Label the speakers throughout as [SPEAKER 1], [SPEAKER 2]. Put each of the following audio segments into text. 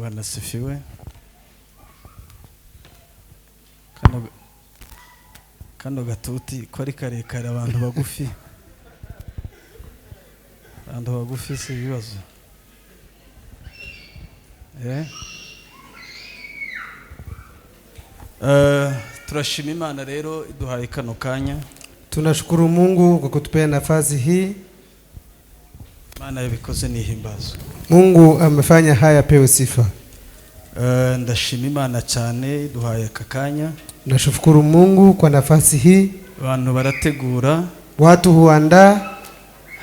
[SPEAKER 1] Bwana sifiwe. Kano gatuti ko ari karekare abantu bagufi. Abantu bagufi si ibibazo. Turashima Imana rero iduhaye kano kanya.
[SPEAKER 2] Tunashukuru Mungu kwa kutupea nafasi hii.
[SPEAKER 1] Maana yabikoze nihimbazo.
[SPEAKER 2] Mungu amefanya haya, pewe sifa.
[SPEAKER 1] Ndashima Imana cyane iduhaye kakanya.
[SPEAKER 2] Nashukuru Mungu kwa nafasi hii.
[SPEAKER 1] Abantu barategura,
[SPEAKER 2] watu huandaa,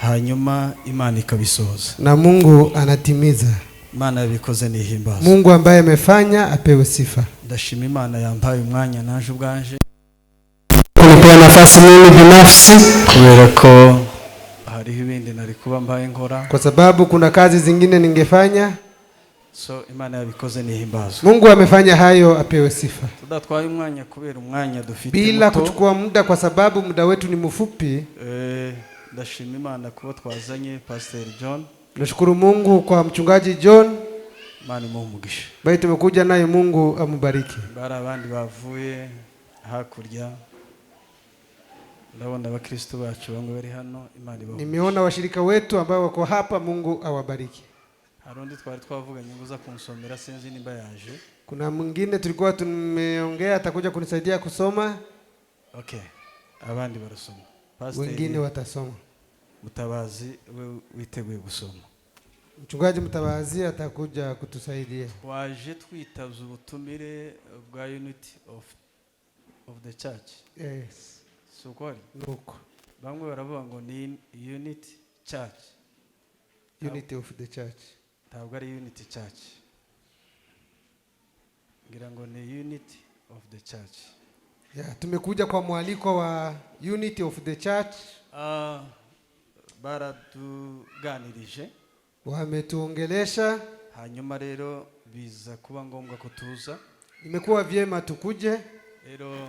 [SPEAKER 1] hanyuma Imana ikabisoza. Na
[SPEAKER 2] Mungu anatimiza.
[SPEAKER 1] Imana yabikoze nihimbazo.
[SPEAKER 2] Mungu ambaye amefanya apewe sifa.
[SPEAKER 1] Ndashima Imana yampaye umwanya naje ubwanje.
[SPEAKER 2] Kunipea nafasi mimi binafsi
[SPEAKER 1] kubera ko hariho ibindi nari kuba mbaye nkora,
[SPEAKER 2] kwa sababu kuna kazi zingine ningefanya.
[SPEAKER 1] So Imana yabikoze nihimbazo.
[SPEAKER 2] Mungu amefanya hayo, apewe sifa.
[SPEAKER 1] Tudatwaye umwanya kubera umwanya dufite
[SPEAKER 2] bila kuchukua muda, kwa sababu muda wetu ni mfupi.
[SPEAKER 1] Ndashima Imana kuba twazanye Pastor John.
[SPEAKER 2] Nashukuru Mungu kwa mchungaji John.
[SPEAKER 1] Imana imuhumugishe.
[SPEAKER 2] Bayi tumekuja naye, Mungu amubariki.
[SPEAKER 1] Bara abandi bavuye hakurya. Ndabona abakristo bacu bamwe bari hano, Imana ibaho.
[SPEAKER 2] Nimeona washirika wetu ambao wako hapa, Mungu awabariki.
[SPEAKER 1] Harundi twari twavuganye ngo uza kunsomera, sinzi nimba yaje.
[SPEAKER 2] Kuna mwingine tulikuwa tumeongea atakuja kunisaidia kusoma.
[SPEAKER 1] Okay. Abandi barasoma.
[SPEAKER 2] Pastor wengine watasoma.
[SPEAKER 1] Mutabazi witeguye gusoma.
[SPEAKER 2] Mchungaji Mutabazi atakuja kutusaidia.
[SPEAKER 1] Waje twitaza ubutumire bwa Unity of the Church.
[SPEAKER 2] Yes.
[SPEAKER 1] Sokori.
[SPEAKER 2] Nuko.
[SPEAKER 1] Bamwe baravuga ngo ni Unity Church.
[SPEAKER 2] Unity of the Church.
[SPEAKER 1] Ntabwo ari Unity Church. Ngira ngo ni Unity of the Church.
[SPEAKER 2] Tumekuja kwa mwaliko wa Unity of the Church.
[SPEAKER 1] Baratuganirije,
[SPEAKER 2] wametuongelesha,
[SPEAKER 1] hanyuma rero biza kuba ngombwa ko tuza.
[SPEAKER 2] Imekuwa vyema tukuje.
[SPEAKER 1] Rero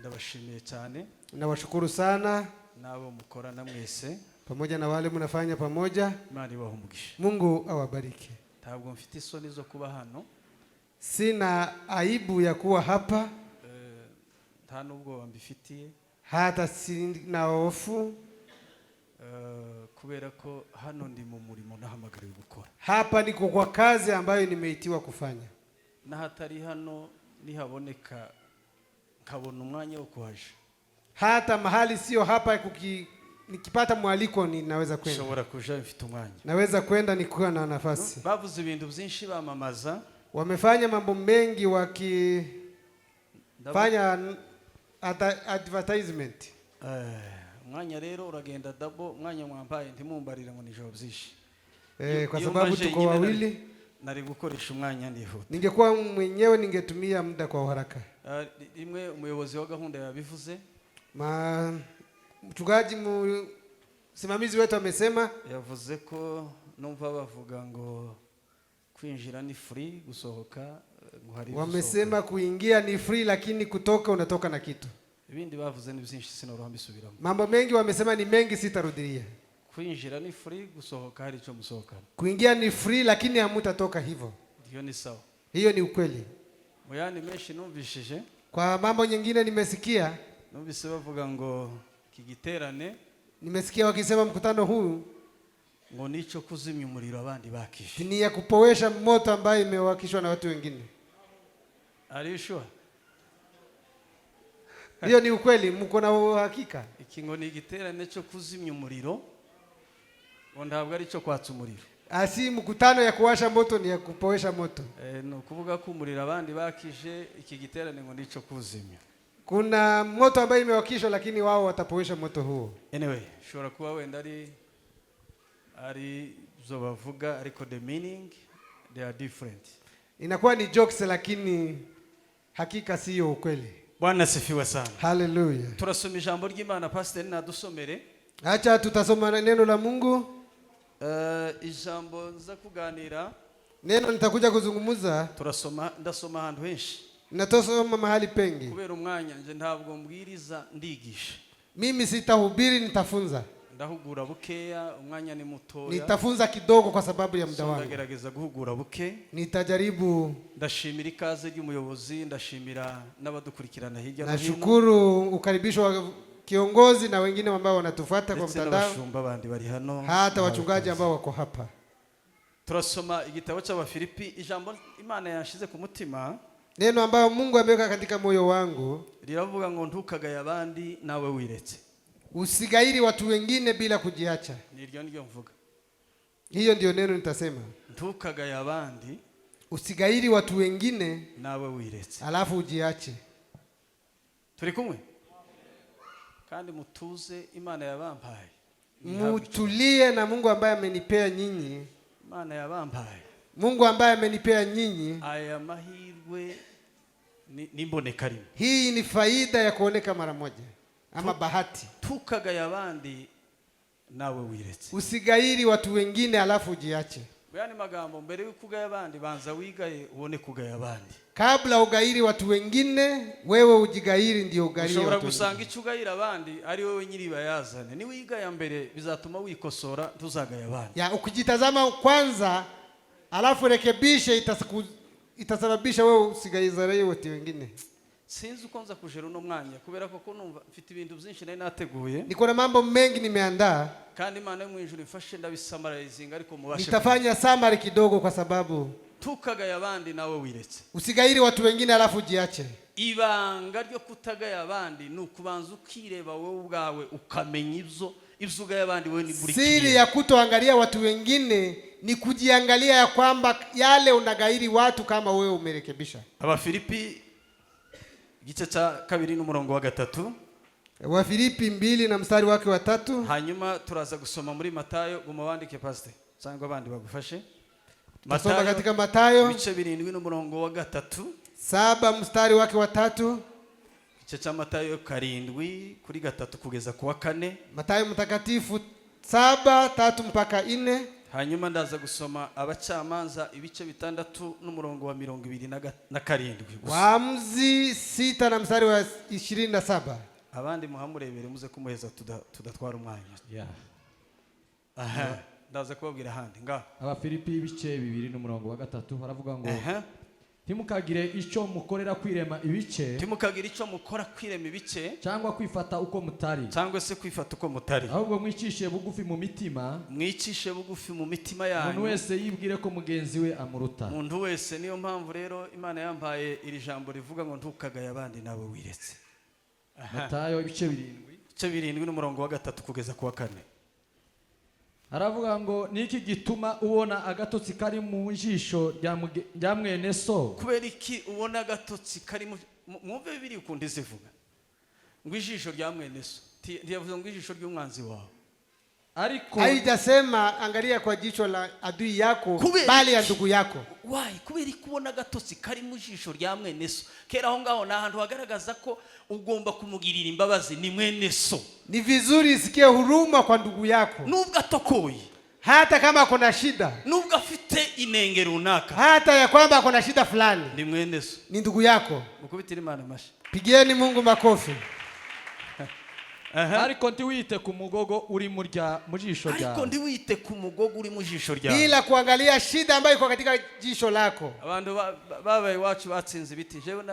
[SPEAKER 1] ndabashimiye cyane.
[SPEAKER 2] Nawashukuru sana
[SPEAKER 1] nabo mukorana mwese,
[SPEAKER 2] pamoja na wale mnafanya pamoja.
[SPEAKER 1] Imana ibahumugishe.
[SPEAKER 2] Mungu awabariki.
[SPEAKER 1] Ntabwo mfite isoni zo kuba hano.
[SPEAKER 2] Sina aibu ya kuwa hapa.
[SPEAKER 1] Nta nubwo mbifitiye.
[SPEAKER 2] Hata sina hofu.
[SPEAKER 1] Kubera ko hano ndi mu murimo nahamagariwe gukora.
[SPEAKER 2] Hapa niko kwa kazi ambayo nimeitiwa kufanya.
[SPEAKER 1] Na hatari hano nihaboneka kabona umwanya wo kuhaje.
[SPEAKER 2] Hata mahali sio hapa nikipata mwaliko ninaweza kwenda.
[SPEAKER 1] Shobora kuja mfite umwanya.
[SPEAKER 2] Naweza kwenda nikiwa na nafasi.
[SPEAKER 1] Bavuze ibintu byinshi bamamaza.
[SPEAKER 2] Wamefanya mambo mengi wakifanya advertisement.
[SPEAKER 1] Mwanya rero uragenda double, mwanya mwampaye ntimumbarire ngo nijo byinshi.
[SPEAKER 2] Kwa sababu tuko wawili
[SPEAKER 1] nari gukoresha umwanya ndihuta.
[SPEAKER 2] Ningekuwa mwenyewe ningetumia muda kwa haraka.
[SPEAKER 1] Imwe umuyobozi wa gahunda yabivuze.
[SPEAKER 2] Mchungaji msimamizi wetu amesema,
[SPEAKER 1] yavuze ko numva bavuga ngo kwinjira ni free, gusohoka nguhari.
[SPEAKER 2] Wamesema kuingia ni free, lakini kutoka unatoka na kitu.
[SPEAKER 1] Ibindi bavuze ni byinshi sinoroha mbisubiramo.
[SPEAKER 2] Mambo mengi wamesema ni mengi, sitarudia.
[SPEAKER 1] Kwinjira ni free, gusohoka hari cyo musohoka.
[SPEAKER 2] Kuingia ni free, lakini hamutatoka hivyo.
[SPEAKER 1] Hiyo ni sawa.
[SPEAKER 2] Hiyo ni ukweli.
[SPEAKER 1] Moyani menshi numvishije.
[SPEAKER 2] Kwa mambo nyingine nimesikia.
[SPEAKER 1] Numvise bavuga ngo kigiterane.
[SPEAKER 2] Nimesikia wakisema mkutano huu
[SPEAKER 1] ngo nico kuzimya umuriro abandi bakishe.
[SPEAKER 2] Ni ya kupowesha moto ambayo imewakishwa na watu wengine.
[SPEAKER 1] Are you sure?
[SPEAKER 2] Hiyo ni ukweli, mko na uhakika?
[SPEAKER 1] Iki ngo ni igiterane cyo kuzimya umuriro. Ngo ntabwo ari cyo kwatsa umuriro.
[SPEAKER 2] Asi mkutano ya kuwasha moto, ni ya kupowesha moto.
[SPEAKER 1] No kuvuga ko umuriro abandi bakije, iki giterane ngo nico kuzimya.
[SPEAKER 2] Kuna moto ambayo imewakishwa, lakini wao watapowesha moto huo.
[SPEAKER 1] Anyway, shora kuba wenda ari zo bavuga, ariko the meaning they are different. Inakuwa
[SPEAKER 2] ni jokes, lakini hakika sio ukweli.
[SPEAKER 1] Bwana sifiwe sana.
[SPEAKER 2] Hallelujah.
[SPEAKER 1] Turasoma ijambo ry'Imana, Pastor na dusomere.
[SPEAKER 2] Acha tutasoma neno la Mungu.
[SPEAKER 1] Ijambo nza kuganira.
[SPEAKER 2] Neno nitakuja kuzungumza.
[SPEAKER 1] Ndasoma ahantu henshi.
[SPEAKER 2] Natosoma mahali pengi.
[SPEAKER 1] Kubera umwanya nje ntabwo mbwiriza ndigisha.
[SPEAKER 2] Mimi sitahubiri, nitafunza.
[SPEAKER 1] ndahugura bukeya, umwanya ni mutoya.
[SPEAKER 2] Nitafunza kidogo kwa sababu ya muda wangu.
[SPEAKER 1] Ndagerageza guhugura buke.
[SPEAKER 2] Nitajaribu.
[SPEAKER 1] Ndashimira ikaze ry'umuyobozi, ndashimira n'abadukurikirana hirya no hino.
[SPEAKER 2] Nashukuru ukaribisho wa kiongozi na wengine ambao wanatufuata kwa mtandao.
[SPEAKER 1] N'abashumba bandi bari hano.
[SPEAKER 2] Hata wachungaji ambao wako hapa.
[SPEAKER 1] Turasoma igitabo cy'Abafilipi, ijambo Imana yashize ku mutima.
[SPEAKER 2] Neno ambao Mungu ameweka katika moyo wangu
[SPEAKER 1] liravuga ngo ntukagaye abandi nawe wiretse.
[SPEAKER 2] Usigairi watu wengine bila kujiacha.
[SPEAKER 1] Niryo mvuga.
[SPEAKER 2] Hiyo ndio neno nitasema.
[SPEAKER 1] Ntukagaye abandi,
[SPEAKER 2] usigairi watu wengine
[SPEAKER 1] nawe wiretse.
[SPEAKER 2] Alafu ujiache.
[SPEAKER 1] Turi kumwe? Kandi mutuze, Imana yabampaye.
[SPEAKER 2] Mutulie na Mungu ambaye amenipea nyinyi.
[SPEAKER 1] Imana yabampaye.
[SPEAKER 2] Mungu ambaye amenipea nyinyi.
[SPEAKER 1] Aya mahirwe nimboneka rimwe.
[SPEAKER 2] Hii ni faida ya kuoneka mara moja. Ama bahati.
[SPEAKER 1] Tukagaya abandi nawe wiretse.
[SPEAKER 2] Usigairi watu wengine alafu ujiache.
[SPEAKER 1] Yani magambo, mbere y'ukugaya abandi banza wigaye ubone kugaya abandi.
[SPEAKER 2] Kabla ugairi watu wengine, wewe ujigairi ndio ugairi.
[SPEAKER 1] Ushobora gusanga icugayira abandi ari wewe nyiri bayazane. Ni wigaya mbere bizatuma wikosora, tuzagaya abandi.
[SPEAKER 2] Ya ukijitazama kwanza alafu rekebishe, itasababisha wewe usigayizare watu wengine.
[SPEAKER 1] Sinzi uko nza kujera uno mwanya kubera ko numva mfite ibintu byinshi nari nateguye.
[SPEAKER 2] Niko na mambo mengi nimeandaa.
[SPEAKER 1] Kandi Imana yo mwijuru ifashe ndabisamarizinga ariko mubashe.
[SPEAKER 2] Nitafanya summary kidogo kwa sababu
[SPEAKER 1] tukagaya abandi nawe wiretse.
[SPEAKER 2] Usigairi watu wengine alafu ujiache.
[SPEAKER 1] Ibanga ryo kutagaya abandi nukubanza ukireba wewe ubwawe ukamenya ibyo ugaya abandi wewe ni buri kintu.
[SPEAKER 2] Siri ya kutoangalia watu wengine ni kujiangalia ya kwamba yale unagairi watu kama wewe umerekebisha.
[SPEAKER 1] Abafilipi igice cya 2 n'umurongo wa 3.
[SPEAKER 2] Wafilipi 2 na mstari wake wa 3.
[SPEAKER 1] Hanyuma turaza gusoma muri Matayo, guma wandike pastor cyangwa abandi bagufashe.
[SPEAKER 2] Matayo katika Matayo
[SPEAKER 1] ibice 7 n'umurongo wa 3.
[SPEAKER 2] 7 mstari wake wa 3.
[SPEAKER 1] Igice cya Matayo 7 kuri 3 kugeza ku wa 4.
[SPEAKER 2] Matayo mtakatifu 7:3 mpaka 4.
[SPEAKER 1] Hanyuma ndaza gusoma Abacamanza ibice 6 n'umurongo wa 27.
[SPEAKER 2] Waamuzi 6 na mstari wa 27.
[SPEAKER 1] Abandi muhamurebere muze kumuheza tudatwara umwanya. Aha, ndaza kubabwira handi nga.
[SPEAKER 3] Abafilipi ibice 2 n'umurongo wa 3 haravuga ngo timukagire icyo mukorera kwirema ibice.
[SPEAKER 1] Timukagire icyo mukora kwirema ibice
[SPEAKER 3] cyangwa kwifata uko mutari.
[SPEAKER 1] Cyangwa se kwifata uko mutari.
[SPEAKER 3] Ahubwo mwicishe bugufi mu mitima.
[SPEAKER 1] Mwicishe bugufi mu mitima yanyu.
[SPEAKER 3] Umuntu wese yibwire ko mugenzi we amuruta.
[SPEAKER 1] Umuntu wese, niyo mpamvu rero Imana yampaye iri jambo rivuga ngo ntukagaye abandi nawe wiretse.
[SPEAKER 3] Matayo ibice
[SPEAKER 1] 7 n'umurongo wa 3 kugeza ku wa 4.
[SPEAKER 3] Aravuga ngo niki gituma ubona agatotsi kari mu njisho rya mwene so.
[SPEAKER 1] Kubera iki ubona agatotsi kari mwumve bibiri ukundi zivuga ngo ijisho rya mwene so, ndiyavuze ngo ijisho ry'umwanzi wawe.
[SPEAKER 2] Ariko haijasema angalia kwa jicho la adui yako bali ya ndugu yako.
[SPEAKER 1] Why? Kubera ikubona agatotsi kari mu jisho rya mwene so. Kera aho ngaho na hantu hagaragaza ko ugomba kumugirira imbabazi ni mwene so.
[SPEAKER 2] Ni vizuri isikie huruma kwa ndugu yako.
[SPEAKER 1] Nubwo atokoye,
[SPEAKER 2] hata kama kuna shida,
[SPEAKER 1] nubwo afite inenge runaka,
[SPEAKER 2] hata ya kwamba kuna shida fulani,
[SPEAKER 1] ni mwene so,
[SPEAKER 2] ni ndugu yako.
[SPEAKER 1] Mukubitire Imana mashi.
[SPEAKER 2] Pigieni Mungu makofi.
[SPEAKER 3] Ariko ndiwite ku mugogo uri mu jisho ryawe.
[SPEAKER 1] Ariko ndiwite ku mugogo uri mu jisho ryawe.
[SPEAKER 2] Bila kuangalia shida ambayo iko katika jisho lako.
[SPEAKER 1] Abantu babaye wacu batsinze ibiti. Jewe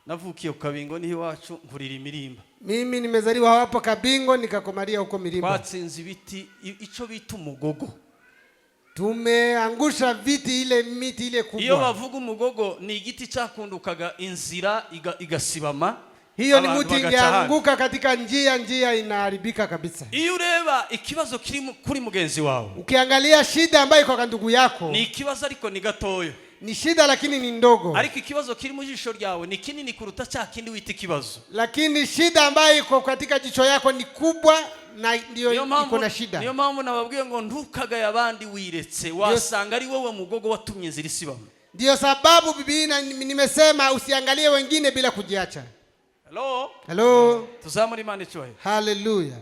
[SPEAKER 1] navukiye ku Kabingo niho wacu nkurira imirimba.
[SPEAKER 2] Mimi nimezaliwa hapo Kabingo nikakomalia huko Mirimba.
[SPEAKER 1] Batsinze ibiti ico bita umugogo.
[SPEAKER 2] Tumeangusha viti ile miti ile kubwa.
[SPEAKER 1] Iyo bavuga umugogo ni igiti cyakundukaga inzira igasibama.
[SPEAKER 2] Hiyo ni mti ingeanguka katika njia inaharibika kabisa.
[SPEAKER 1] Iyo ureba ikibazo kuri mugenzi wawe,
[SPEAKER 2] ukiangalia shida ambayo iko kwa ndugu yako,
[SPEAKER 1] ni ikibazo ariko ni gatoyo.
[SPEAKER 2] Ni shida lakini ni ndogo.
[SPEAKER 1] Ariko ikibazo kiri mu jisho ryawe ni kinini kuruta cya kindi wita ikibazo.
[SPEAKER 2] Lakini shida ambayo iko katika jicho yako ni kubwa na ndio iko na shida.
[SPEAKER 1] Niyo mpamvu nababwiye ngo ntukagaye abandi wiretse, wasanga ari wowe mugogo watumye inzira isibama.
[SPEAKER 2] Ndio sababu Biblia nimesema usiangalie wengine bila kujiacha. Hello.
[SPEAKER 1] Tuzamuri Imana icyuhe.
[SPEAKER 2] Hallelujah.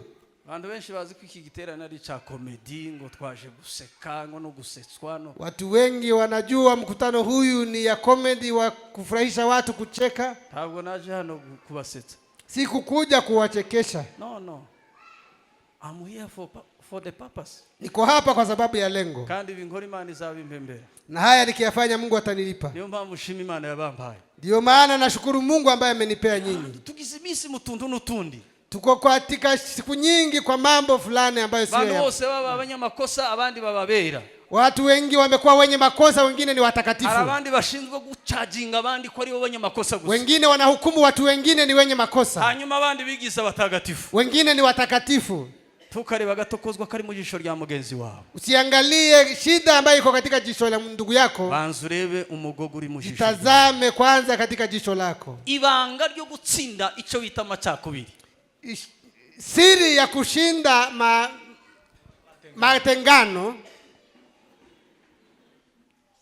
[SPEAKER 1] Abantu benshi bazi ko iki giterane ari cha comedy, ngo twaje guseka ngo no gusetswa no.
[SPEAKER 2] Watu wengi wanajua mkutano huyu ni ya comedy, wa kufurahisha watu, kucheka.
[SPEAKER 1] Ntabwo naje hano kubasetsa.
[SPEAKER 2] Si kukuja kuwachekesha.
[SPEAKER 1] No. I'm here for the purpose.
[SPEAKER 2] Niko hapa kwa sababu ya lengo.
[SPEAKER 1] Kandi binkora Imana izabimpembera.
[SPEAKER 2] Na haya nikiyafanya Mungu atanilipa.
[SPEAKER 1] Niyo mpamvu ushima Imana yabampaye.
[SPEAKER 2] Ndio maana nashukuru Mungu ambaye amenipea nyinyi.
[SPEAKER 1] Tugize imisi mutuntu n'utundi.
[SPEAKER 2] Tuko katika siku nyingi kwa mambo fulani ambayo sio
[SPEAKER 1] Bantu
[SPEAKER 2] ya.
[SPEAKER 1] bose baba abanyamakosa abandi bababera.
[SPEAKER 2] Watu wengi wamekuwa wenye makosa, wengine ni watakatifu.
[SPEAKER 1] Abandi bashinzwe gucharginga abandi ko ari bo banyamakosa gusa.
[SPEAKER 2] Wengine wanahukumu watu wengine ni wenye makosa.
[SPEAKER 1] Hanyuma abandi bigiza batagatifu.
[SPEAKER 2] Wengine ni watakatifu.
[SPEAKER 1] Tukareba gatokozwa kari mu jisho rya mugenzi wawe.
[SPEAKER 2] Usiangalie shida ambayo iko katika jisho la ndugu yako.
[SPEAKER 1] Banza urebe umugogo uri mu jisho.
[SPEAKER 2] Itazame kwanza katika jisho lako.
[SPEAKER 1] Ibanga ryo gutsinda ico bita amacakubiri.
[SPEAKER 2] Siri ya kushinda matengano.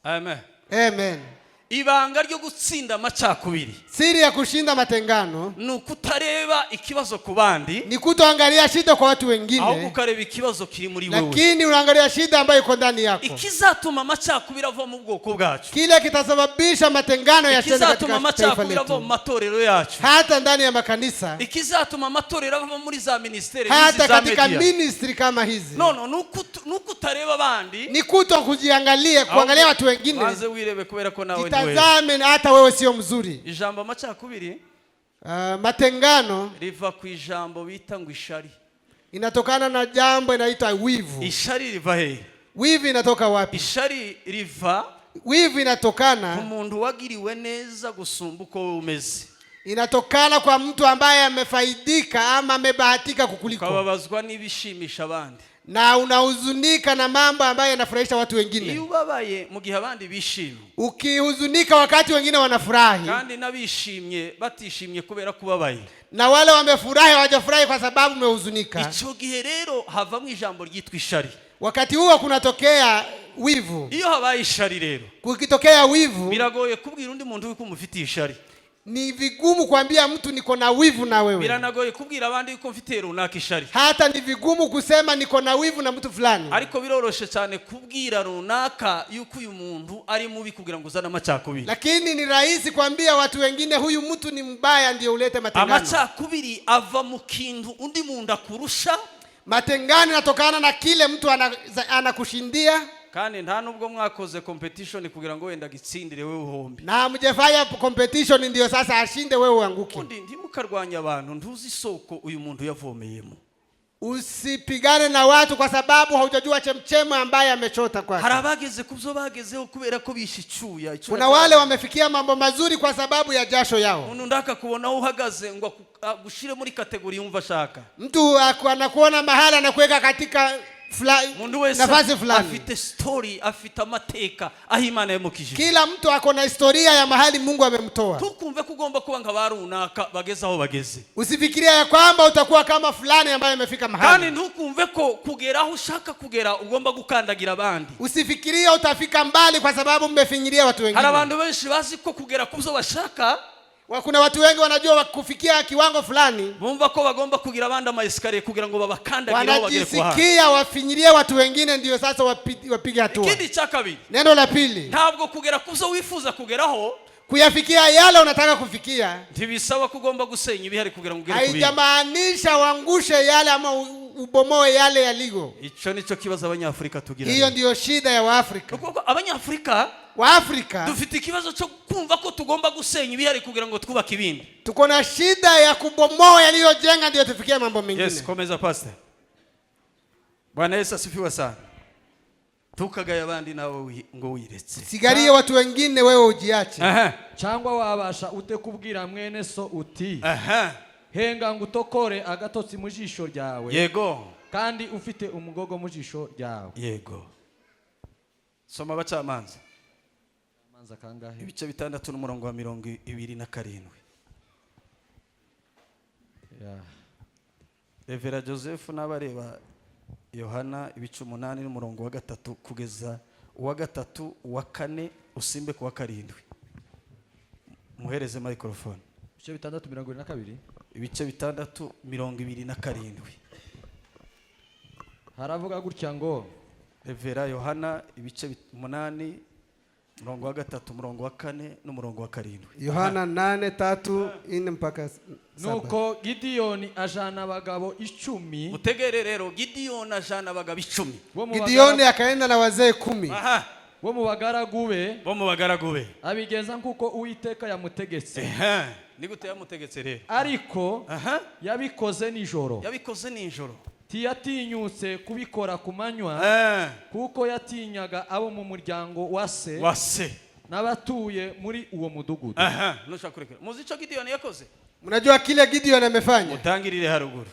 [SPEAKER 1] Amen.
[SPEAKER 2] Amen.
[SPEAKER 1] Ibanga ryo gutsinda amacakubiri.
[SPEAKER 2] Siri ya kushinda matengano
[SPEAKER 1] ni ukutareba ikibazo ku bandi,
[SPEAKER 2] ni kutoangalia shida kwa watu wengine,
[SPEAKER 1] ahubwo ukareba ikibazo kiri muri wewe.
[SPEAKER 2] Lakini unaangalia shida ambayo iko ndani yako.
[SPEAKER 1] Ikizatuma amacakubiri ava mu bwoko bwacu.
[SPEAKER 2] Kile kitasababisha matengano yasende katika taifa letu.
[SPEAKER 1] Mu matorero yacu.
[SPEAKER 2] Hata ndani ya makanisa.
[SPEAKER 1] Ikizatuma amatorero ava muri za ministeri
[SPEAKER 2] hata katika ministry kama hizi.
[SPEAKER 1] No, nukutareba abandi.
[SPEAKER 2] Ni kujiangalia, kuangalia watu wengine.
[SPEAKER 1] Maze wirebe kubera ko nawe
[SPEAKER 2] ndiwe. Tazame na hata wewe sio mzuri.
[SPEAKER 1] Ijambo amacakubiri
[SPEAKER 2] matengano
[SPEAKER 1] riva ku ijambo bita ngo ishari.
[SPEAKER 2] Inatokana na jambo inaitwa wivu.
[SPEAKER 1] Ishari riva he?
[SPEAKER 2] Wivu inatoka wapi?
[SPEAKER 1] Ishari riva,
[SPEAKER 2] wivu inatokana
[SPEAKER 1] umuntu wagiriwe neza gusumba uko umeze.
[SPEAKER 2] Inatokana kwa mtu ambaye amefaidika ama amebahatika kukuliko.
[SPEAKER 1] Kababazwa n'ibishimisha abandi.
[SPEAKER 2] Na unahuzunika na mambo ambayo yanafurahisha watu wengine.
[SPEAKER 1] Iyo ubabaye mu gihe abandi bishimye.
[SPEAKER 2] Ukihuzunika wakati wengine wanafurahi.
[SPEAKER 1] Kandi nabishimye batishimye kubera kubabaye.
[SPEAKER 2] Na wale wamefurahi hawajafurahi kwa sababu umehuzunika.
[SPEAKER 1] Ico gihe rero havamwe ijambo ryitwa ishari.
[SPEAKER 2] Wakati huo kunatokea wivu.
[SPEAKER 1] Iyo habaye ishari rero,
[SPEAKER 2] kukitokea wivu,
[SPEAKER 1] biragoye kubwira undi muntu yuko umufitiye ishari.
[SPEAKER 2] Ni vigumu kuambia mtu niko na wivu na wewe.
[SPEAKER 1] Biranagoye kubwira abandi yuko mfite runaka ishari.
[SPEAKER 2] Hata ni vigumu kusema niko na wivu na mtu fulani.
[SPEAKER 1] Ariko biroroshe cyane kubwira runaka yuko uyu muntu ari mubi kugira ngo uzana amacakubiri.
[SPEAKER 2] Lakini ni rahisi kuambia watu wengine huyu mtu ni mbaya ndio ulete matengano.
[SPEAKER 1] Amacakubiri ava mu kintu undi muntu akurusha.
[SPEAKER 2] Matengano yanatokana na kile mtu anakushindia.
[SPEAKER 1] Kandi nta nubwo mwakoze competition kugira ngo wenda gitsindire wewe uhombe.
[SPEAKER 2] Na mjefanya competition ndio sasa ashinde wewe uanguke.
[SPEAKER 1] Ndi mukarwanya abantu ntuzi soko uyu muntu yavomeyemo.
[SPEAKER 2] Usipigane na watu kwa sababu haujajua chemchema ambaye amechota kwake.
[SPEAKER 1] Harabageze kubyo bagezeho kubera ko bishicuya.
[SPEAKER 2] Kuna wale wamefikia mambo mazuri kwa sababu ya jasho yao.
[SPEAKER 1] Umuntu ndaka kubona uhagaze ngo gushire muri kategori yumva shaka.
[SPEAKER 2] Mtu anakuona mahala na kuweka katika nafasi fulani.
[SPEAKER 1] Afite story, afite amateka aho Imana yamukijije.
[SPEAKER 2] Kila mtu ako na historia ya mahali Mungu amemtoa.
[SPEAKER 1] Tukumve kugomba kuba nka barunaka bageze aho bageze.
[SPEAKER 2] Usifikiria ya kwamba utakuwa kama fulani ambaye amefika mahali.
[SPEAKER 1] Kandi ntukumve ko kugera aho ushaka kugera ugomba gukandagira abandi.
[SPEAKER 2] Usifikiria utafika mbali kwa sababu mmefinyiria watu wengine.
[SPEAKER 1] Hari abantu benshi bazi ko kugera kubyo bashaka.
[SPEAKER 2] Kuna watu wengi wanajua kufikia kiwango fulani.
[SPEAKER 1] Bumva ko bagomba kugira abandi amaeskariye kugira ngo babakandagire aho bagere kwa.
[SPEAKER 2] Wanajisikia wafinyirie watu wengine ndio sasa wapige hatua.
[SPEAKER 1] Ikindi cha kabiri.
[SPEAKER 2] Neno la pili.
[SPEAKER 1] Ntabwo kugera kubyo wifuza kugeraho.
[SPEAKER 2] Kuyafikia yale unataka kufikia.
[SPEAKER 1] Ntibisaba kugomba gusenya ibihari kugira ngo ugere ku bindi.
[SPEAKER 2] Haijamaanisha uangushe yale ama ubomoe yale yaligo.
[SPEAKER 1] Ico nico kibazo abanyafrika tugira.
[SPEAKER 2] Hiyo ndio shida ya Waafrika.
[SPEAKER 1] Abanyafrika dufite ikibazo cyo kumva ko tugomba gusenya ibihari kugira ngo twubake ibindi.
[SPEAKER 2] Tuko na shida ya kubomoa yaliyojenga ndio tufikie mambo mengine.
[SPEAKER 1] Yes, komeza pastor. Bwana Yesu asifiwe sana. Tukagaya abandi nawe ngo wiretse.
[SPEAKER 2] Sigarie watu wengine wewe ujiache.
[SPEAKER 3] Cyangwa wabasha ute kubwira mwene so uti. Henga ngutokore agatotsi mu jisho ryawe.
[SPEAKER 1] Yego.
[SPEAKER 3] Kandi ufite umugogo mu jisho ryawe.
[SPEAKER 1] Yego. Soma Abacamanza.
[SPEAKER 3] Amanza kangahe?
[SPEAKER 1] Ibice 6 n'umurongo wa 27. Revera Joseph n'abareba Yohana ibice 8 n'umurongo wa 3 kugeza uwa 3 uwa 4 usimbe ku wa 7. Muhereze microphone.
[SPEAKER 3] Ibice 6:22.
[SPEAKER 1] Ibice 6:27. Haravuga
[SPEAKER 3] gutya ngo
[SPEAKER 1] Revera Yohana ibice 8 umurongo wa gatatu, umurongo wa kane n'umurongo wa karindwi.
[SPEAKER 2] Yohana 8:3-4 mpaka 7.
[SPEAKER 3] Nuko Gideyoni ajana abagabo 10.
[SPEAKER 1] Mutegere rero, Gideyoni ajana abagabo 10.
[SPEAKER 2] Gideyoni akaenda na wazee 10.
[SPEAKER 1] Aha.
[SPEAKER 3] Bo mu bagaragu be abigenza nkuko Uwiteka yamutegetse.
[SPEAKER 1] Ni gute yamutegetse rero?
[SPEAKER 3] Ariko yabikoze nijoro. Tiyatinyutse kubikora ku manywa kuko yatinyaga abo mu muryango wa se n'abatuye muri uwo mudugudu.
[SPEAKER 1] Nushakurekera. Muzi ico Gideyoni yakoze?
[SPEAKER 2] Mnajua kile Gideyoni amefanya?
[SPEAKER 1] Mutangirire haruguru.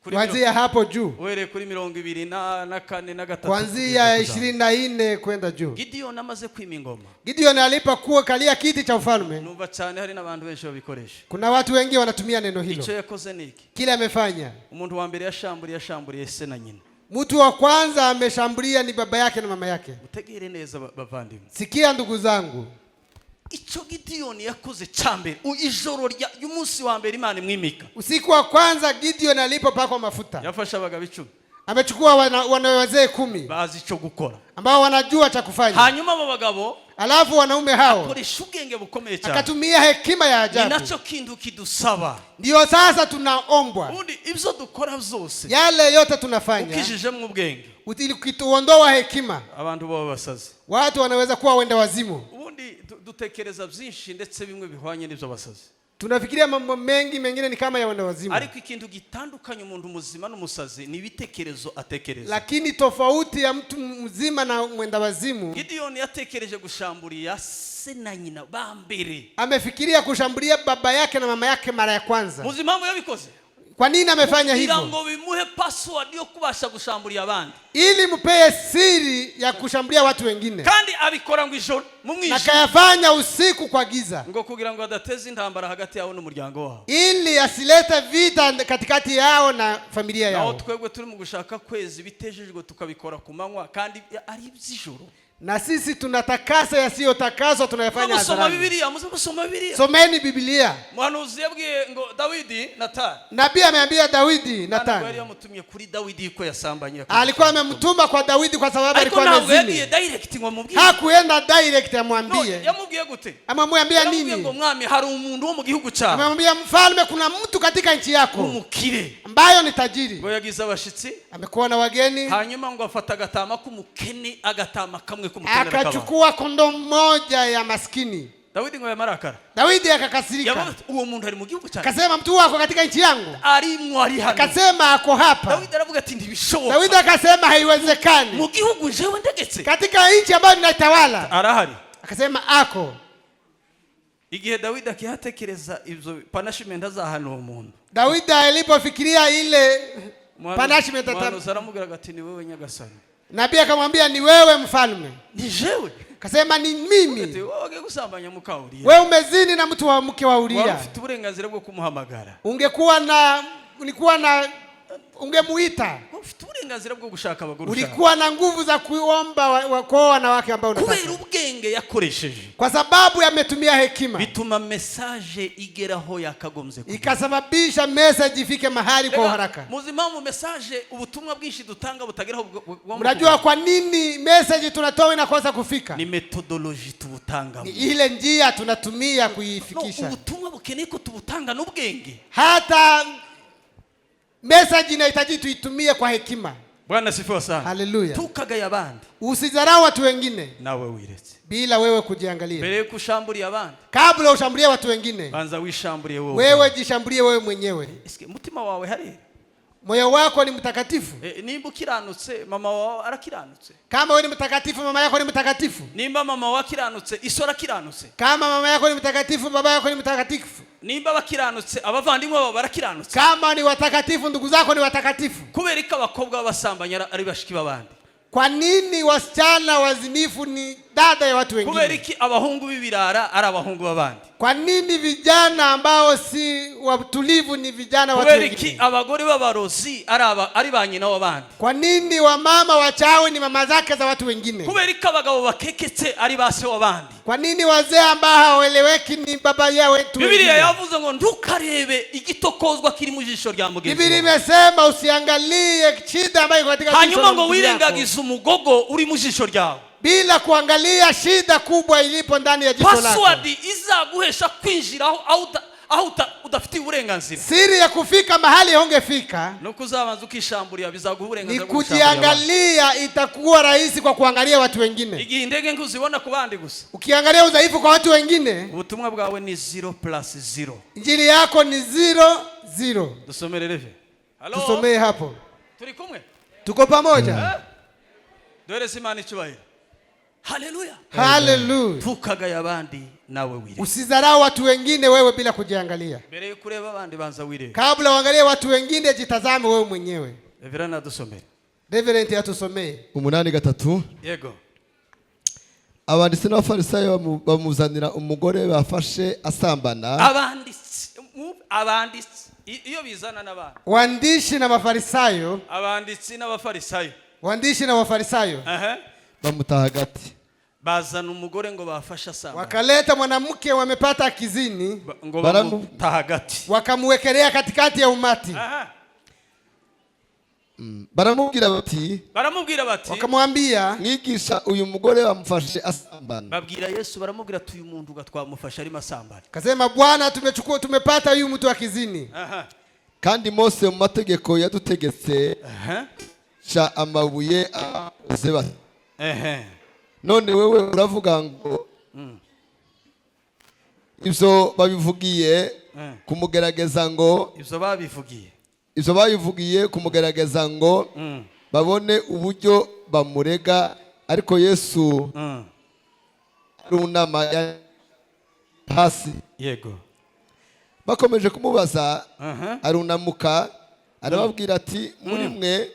[SPEAKER 2] Kuanzia hapo juu.
[SPEAKER 1] Uhere kuri 24 na 4 na 3.
[SPEAKER 2] Kuanzia 24 kwenda juu.
[SPEAKER 1] Gideyoni amaze kwima ingoma.
[SPEAKER 2] Gideyoni alipokuwa kalia kiti cha ufalme.
[SPEAKER 1] Numva cyane hari n'abantu benshi babikoresha.
[SPEAKER 2] Kuna watu wengi wanatumia neno hilo.
[SPEAKER 1] Ico yakoze niki? Kile
[SPEAKER 2] amefanya.
[SPEAKER 1] Umuntu wa mbere yashamburiye se na nyina.
[SPEAKER 2] Mtu wa kwanza ameshambulia ni baba yake na mama yake.
[SPEAKER 1] Mutegere neza bavandimwe.
[SPEAKER 2] Sikia ndugu zangu.
[SPEAKER 1] Ico Gideyoni yakoze cyambere ijoro y'umunsi wa mbere Imana imwimika.
[SPEAKER 2] Usiku wa kwanza Gideyoni alipopakwa mafuta.
[SPEAKER 1] Yafasha abagabo 10.
[SPEAKER 2] Amechukua wazee 10.
[SPEAKER 1] Bazi ico gukora.
[SPEAKER 2] Ambao wanajua cha kufanya.
[SPEAKER 1] Hanyuma abo bagabo,
[SPEAKER 2] alafu wanaume hao
[SPEAKER 1] akoresha ubwenge bukomeye cyane.
[SPEAKER 2] Akatumia hekima ya ajabu.
[SPEAKER 1] Ninacho kintu kidusaba.
[SPEAKER 2] Ndio sasa tunaombwa.
[SPEAKER 1] Undi ibyo dukora byose.
[SPEAKER 2] Yale yote tunafanya.
[SPEAKER 1] Ukijije mu ubwenge.
[SPEAKER 2] Ukituondoa hekima.
[SPEAKER 1] Abantu bo basazi.
[SPEAKER 2] Watu wanaweza kuwa wenda wazimu.
[SPEAKER 1] Dutekereza byinshi ndetse bimwe bihwanye n'ibyo basazi.
[SPEAKER 2] Tunafikiria mambo mengi mengine ni kama ya wenda wazimu.
[SPEAKER 1] Ariko ikintu gitandukanye umuntu muzima n'umusazi ni ibitekerezo atekereza.
[SPEAKER 2] Lakini tofauti ya mtu mzima na mwenda wazimu.
[SPEAKER 1] Gideyoni yatekereje gushambulia se na nyina bambere.
[SPEAKER 2] Amefikiria kushambulia baba yake na mama yake mara ya kwanza.
[SPEAKER 1] Muzima yabikoze.
[SPEAKER 2] Kwa nini amefanya hivyo?
[SPEAKER 1] Ngo bimuhe password yo kubasha gushambulia abandi.
[SPEAKER 2] Ili mpee siri ya kushambulia watu wengine.
[SPEAKER 1] Kandi abikora ngo ijoro mu mwijima.
[SPEAKER 2] Na kayafanya usiku kwa giza.
[SPEAKER 1] Ngo kugira ngo adateze intambara hagati yao n'umuryango wao.
[SPEAKER 2] Ili asilete vita katikati yao na familia yao.
[SPEAKER 1] Nao twebwe turi mu gushaka kwezi bitejejwe tukabikora ku manywa kandi ari iby'ijoro.
[SPEAKER 2] Na sisi tunatakasa yasiyotakaswa tunayafanya hadharani.
[SPEAKER 1] Musoma Biblia.
[SPEAKER 2] Someni Biblia.
[SPEAKER 1] Mwanuzi yabwiye ngo Dawidi Nathan.
[SPEAKER 2] Nabii ameambia Dawidi Nathan.
[SPEAKER 1] Yari yamutumye kuri Dawidi ko yasambanye.
[SPEAKER 2] Alikuwa amemtuma kwa Dawidi kwa sababu alikuwa amezini. Hakuenda direct amwambie.
[SPEAKER 1] Yamubwiye gute?
[SPEAKER 2] Amemwambia nini?
[SPEAKER 1] Ngo mwami hari umuntu wo mu gihugu cyawe.
[SPEAKER 2] Amemwambia mfalme kuna mtu katika nchi yako.
[SPEAKER 1] Umukire.
[SPEAKER 2] Ambayo ni tajiri.
[SPEAKER 1] Ngo yagize abashitsi.
[SPEAKER 2] Amekuwa na wageni.
[SPEAKER 1] Hanyuma ngo afata agatama k'umukene agatama kamwe
[SPEAKER 2] akachukua kondoo moja ya maskini.
[SPEAKER 1] Dawidi ngo yamarakara.
[SPEAKER 2] Dawidi akakasirika.
[SPEAKER 1] Uwo muntu ari mu gihugu cyane.
[SPEAKER 2] Akasema mtu wako katika nchi yangu.
[SPEAKER 1] Ari hano.
[SPEAKER 2] Akasema ako hapa.
[SPEAKER 1] Dawidi aravuga ati ndibishoboka.
[SPEAKER 2] Dawidi akasema haiwezekani.
[SPEAKER 1] Mu gihugu jewe ndegetse.
[SPEAKER 2] Katika nchi ambayo ninatawala.
[SPEAKER 1] Arahari.
[SPEAKER 2] Akasema ako.
[SPEAKER 1] Igihe Dawidi akihatekereza ivyo punishment azahana uwo muntu.
[SPEAKER 2] Dawidi alipofikiria ile punishment
[SPEAKER 1] aramubwira ati ni wewe nyagasani.
[SPEAKER 2] Nabii akamwambia ni wewe mfalme.
[SPEAKER 1] Ni jewe.
[SPEAKER 2] Kasema ni mimi.
[SPEAKER 1] Wewe gusambanya muka Uria.
[SPEAKER 2] Wewe umezini na mtu wa mke wa Uria.
[SPEAKER 1] Wewe ufite uburenganzira bwo kumuhamagara.
[SPEAKER 2] Ulikuwa na ungemuita.
[SPEAKER 1] Ufite uburenganzira bwo gushaka abagore.
[SPEAKER 2] Ulikuwa na nguvu za kuomba kwa wanawake ambao unataka.
[SPEAKER 1] Kubera ubwenge yakoresheje.
[SPEAKER 2] Kwa sababu yametumia hekima.
[SPEAKER 1] Bituma message igeraho yakagomze kuba.
[SPEAKER 2] Ikasababisha message ifike mahali kwa haraka.
[SPEAKER 1] Muzima mu message ubutumwa bwinshi dutanga butageraho.
[SPEAKER 2] Unajua kwa nini message tunatoa inakosa kufika?
[SPEAKER 1] Ni methodology tubutanga.
[SPEAKER 2] Ni ile njia tunatumia kuifikisha.
[SPEAKER 1] Ubutumwa bukeneye ko tubutanga n'ubwenge.
[SPEAKER 2] Hata message inahitaji tuitumie kwa hekima.
[SPEAKER 1] Bwana sifiwe sana.
[SPEAKER 2] Haleluya.
[SPEAKER 1] Tukagaya abandi.
[SPEAKER 2] Usidharau watu wengine.
[SPEAKER 1] Nawe wiretse.
[SPEAKER 2] Bila wewe kujiangalia.
[SPEAKER 1] Mbere kushambulia abandi.
[SPEAKER 2] Kabla ushambulie watu wengine.
[SPEAKER 1] Banza wishambulie wewe.
[SPEAKER 2] Wewe jishambulie wewe mwenyewe.
[SPEAKER 1] Mutima wawe hari.
[SPEAKER 2] Moyo wako ni mtakatifu.
[SPEAKER 1] Nimba ukiranutse mama wawe arakiranutse.
[SPEAKER 2] Kama wewe ni mtakatifu mama yako ni mtakatifu.
[SPEAKER 1] Nimba mama wawe akiranutse iso arakiranutse.
[SPEAKER 2] Kama mama yako ni mtakatifu baba yako ni mtakatifu.
[SPEAKER 1] Nimba bakiranutse abavandimwe babo barakiranutse.
[SPEAKER 2] Kama ni watakatifu ndugu zako ni watakatifu.
[SPEAKER 1] Kubera ko abakobwa basambanya ari bashiki babandi.
[SPEAKER 2] Kwa nini wasichana wazinifu ni dada ya watu wengine?
[SPEAKER 1] Kubera iki abahungu bibirara ari abahungu babandi.
[SPEAKER 2] Kwa nini vijana ambao si watulivu ni vijana watu wengine?
[SPEAKER 1] Kubera iki abagore b'abarozi ari ba nyina w'abandi.
[SPEAKER 2] Kwa nini wamama wachawi ni mama zake za watu wengine?
[SPEAKER 1] Kubera iki abagabo bakeketse ari base w'abandi.
[SPEAKER 2] Kwa nini wazee ambao hawaeleweki ni baba ya wetu?
[SPEAKER 1] Biblia yavuze ngo ndukarebe igitokozwa kiri mu jisho rya mugenzi.
[SPEAKER 2] Biblia imesema usiangalie shida ambayo iko katika jisho.
[SPEAKER 1] Hanyuma ngo wirengagize umugogo uri mu jisho ryawe.
[SPEAKER 2] bila kuangalia shida kubwa ilipo ndani ya jicho lako.
[SPEAKER 1] Password izaguhesha kwinjira aho udafitiye uburenganzira.
[SPEAKER 2] Siri ya kufika mahali hongefika
[SPEAKER 1] no kuzabanza ukishamburira bizaguha uburenganzira
[SPEAKER 2] ni kujiangalia. Itakuwa rahisi kwa kuangalia watu wengine.
[SPEAKER 1] Igihe indege nkuzibona ku bandi gusa.
[SPEAKER 2] Ukiangalia udhaifu kwa watu wengine,
[SPEAKER 1] ubutumwa bwawe ni 0+0.
[SPEAKER 2] Injili yako ni 0-0.
[SPEAKER 1] Dusomere reve.
[SPEAKER 2] Hello? Tusomee hapo.
[SPEAKER 1] Turi kumwe?
[SPEAKER 2] Tuko pamoja?
[SPEAKER 1] Duhereze Imana icyubahiro. Haleluya.
[SPEAKER 2] Haleluya.
[SPEAKER 1] Tukagaya abandi nawe wireba.
[SPEAKER 2] Usizarau watu wengine wewe bila kujiangalia.
[SPEAKER 1] Mbere yo kureba abandi banza wireba.
[SPEAKER 2] Kabla uangalie watu wengine, jitazame wewe mwenyewe.
[SPEAKER 1] Reverend dusomere.
[SPEAKER 2] Reverend atusomee.
[SPEAKER 4] 8:3.
[SPEAKER 1] Yego.
[SPEAKER 4] Abanditsi n'abafarisayo bamuzanira umugore bafashe asambana.
[SPEAKER 1] Abanditsi iyo bizana n'abantu.
[SPEAKER 2] Waandishi na mafarisayo.
[SPEAKER 1] Abanditsi n'abafarisayo.
[SPEAKER 2] Waandishi na mafarisayo.
[SPEAKER 4] Bamutaha hagati.
[SPEAKER 1] Bazana umugore ngo bafashe asambana.
[SPEAKER 2] Wakaleta mwanamke wamepata kizini
[SPEAKER 1] ngo bamutaha hagati.
[SPEAKER 2] Wakamwekelea katikati ya umati.
[SPEAKER 4] Baramubwira bati
[SPEAKER 2] wakamwambia,
[SPEAKER 4] mwigisha uyu mugore bamufashe asambana.
[SPEAKER 1] Babwira Yesu baramubwira tuyu muntu gatwamufasha ari masambana.
[SPEAKER 2] Kasema Bwana, tumepata huyu mtu wa kizini.
[SPEAKER 4] Kandi Mose mu mategeko yadutegetse cha amabuye akoze bati. None wewe uravuga ngo ibyo babivugiye kumugerageza ngo ibyo babivugiye kumugerageza ngo babone uburyo bamurega, ariko Yesu runama hasi.
[SPEAKER 1] Yego.
[SPEAKER 4] Bakomeje kumubaza arunamuka arababwira ati muri mwe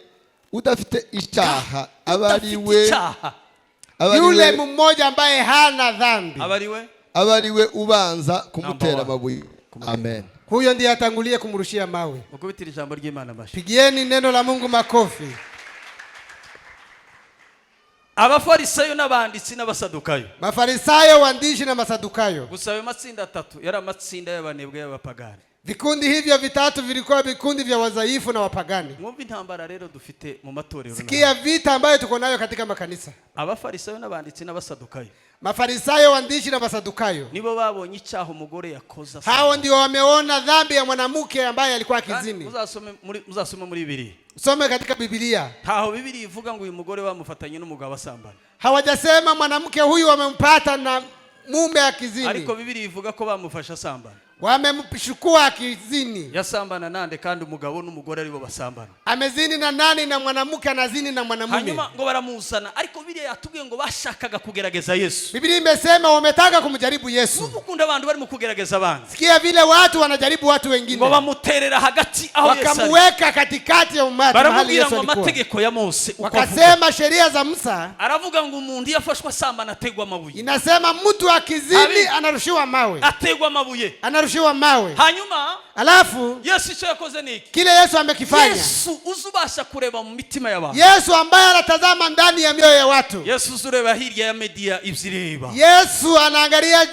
[SPEAKER 4] udafite icyaha abariwe
[SPEAKER 2] yule mmoja ambaye hana dhambi
[SPEAKER 4] abariwe ubanza kumutera amabuye. Amen.
[SPEAKER 2] Huyo ndiye atangulie kumrushia mawe.
[SPEAKER 1] Mukubitira ijambo ry'Imana mashi.
[SPEAKER 2] Pigieni neno la Mungu makofi.
[SPEAKER 1] Abafarisayo n'abanditsi n'abasadukayo.
[SPEAKER 2] Mafarisayo, waandishi na masadukayo.
[SPEAKER 1] Gusabe matsinda atatu yari amatsinda y'abanebwe y'abapagani.
[SPEAKER 2] Vikundi hivyo vitatu vilikuwa vikundi vya wazaifu na wapagani.
[SPEAKER 1] Mwumva intambara rero dufite mu matorero.
[SPEAKER 2] Sikia vita ambayo tuko nayo katika makanisa.
[SPEAKER 1] Abafarisayo n'abanditsi n'abasadukayo.
[SPEAKER 2] Mafarisayo, waandishi na masadukayo
[SPEAKER 1] nibo babonye icyaha umugore yakoza.
[SPEAKER 2] Hao ndio wameona dhambi ya mwanamke ambaye alikuwa kizini.
[SPEAKER 1] Muzasome muri Biblia.
[SPEAKER 2] Usome katika Biblia.
[SPEAKER 1] Taho Biblia ivuga ngo uyu mugore bamufatanye n'umugabo asambana.
[SPEAKER 2] Hawajasema mwanamke huyu wamempata na mume akizini.
[SPEAKER 1] Ariko Biblia ivuga ko bamufasha asambana.
[SPEAKER 2] Wamemshukua akizini.
[SPEAKER 1] Yasambana nande kandi umugabo n'umugore aribo basambana.
[SPEAKER 2] Amezini na nani? Na mwanamke anazini na mwanamume.
[SPEAKER 1] Hanyuma ngo baramuzana, ariko Biblia yatubwiye ngo bashakaga kugerageza Yesu.
[SPEAKER 2] Biblia imesema wametaka kumjaribu Yesu.
[SPEAKER 1] Ukunda abantu bari mu kugerageza abantu.
[SPEAKER 2] Sikia vile watu wanajaribu watu wengine.
[SPEAKER 1] Ngo bamuterera hagati aho Yesu.
[SPEAKER 2] Wakamweka katikati ya umati mahali Yesu alikuwa.
[SPEAKER 1] Amategeko ya Mose.
[SPEAKER 2] Wakasema sheria za Musa.
[SPEAKER 1] Aravuga ngo umuntu yafashwa asambana ategwa amabuye.
[SPEAKER 2] Inasema mtu akizini anarushiwa mawe.
[SPEAKER 1] Ategwa amabuye.
[SPEAKER 2] Anarushiwa mawe.
[SPEAKER 1] Hanyuma
[SPEAKER 2] alafu
[SPEAKER 1] Yesu icyo yakoze niki?
[SPEAKER 2] Kile Yesu amekifanya.
[SPEAKER 1] Yesu uzubasha kureba mu mitima y'abantu.
[SPEAKER 2] Yesu ambaye anatazama ndani ya mioyo ya watu.
[SPEAKER 1] Yesu uzureba hirya ya media ivyireba.
[SPEAKER 2] Yesu anaangalia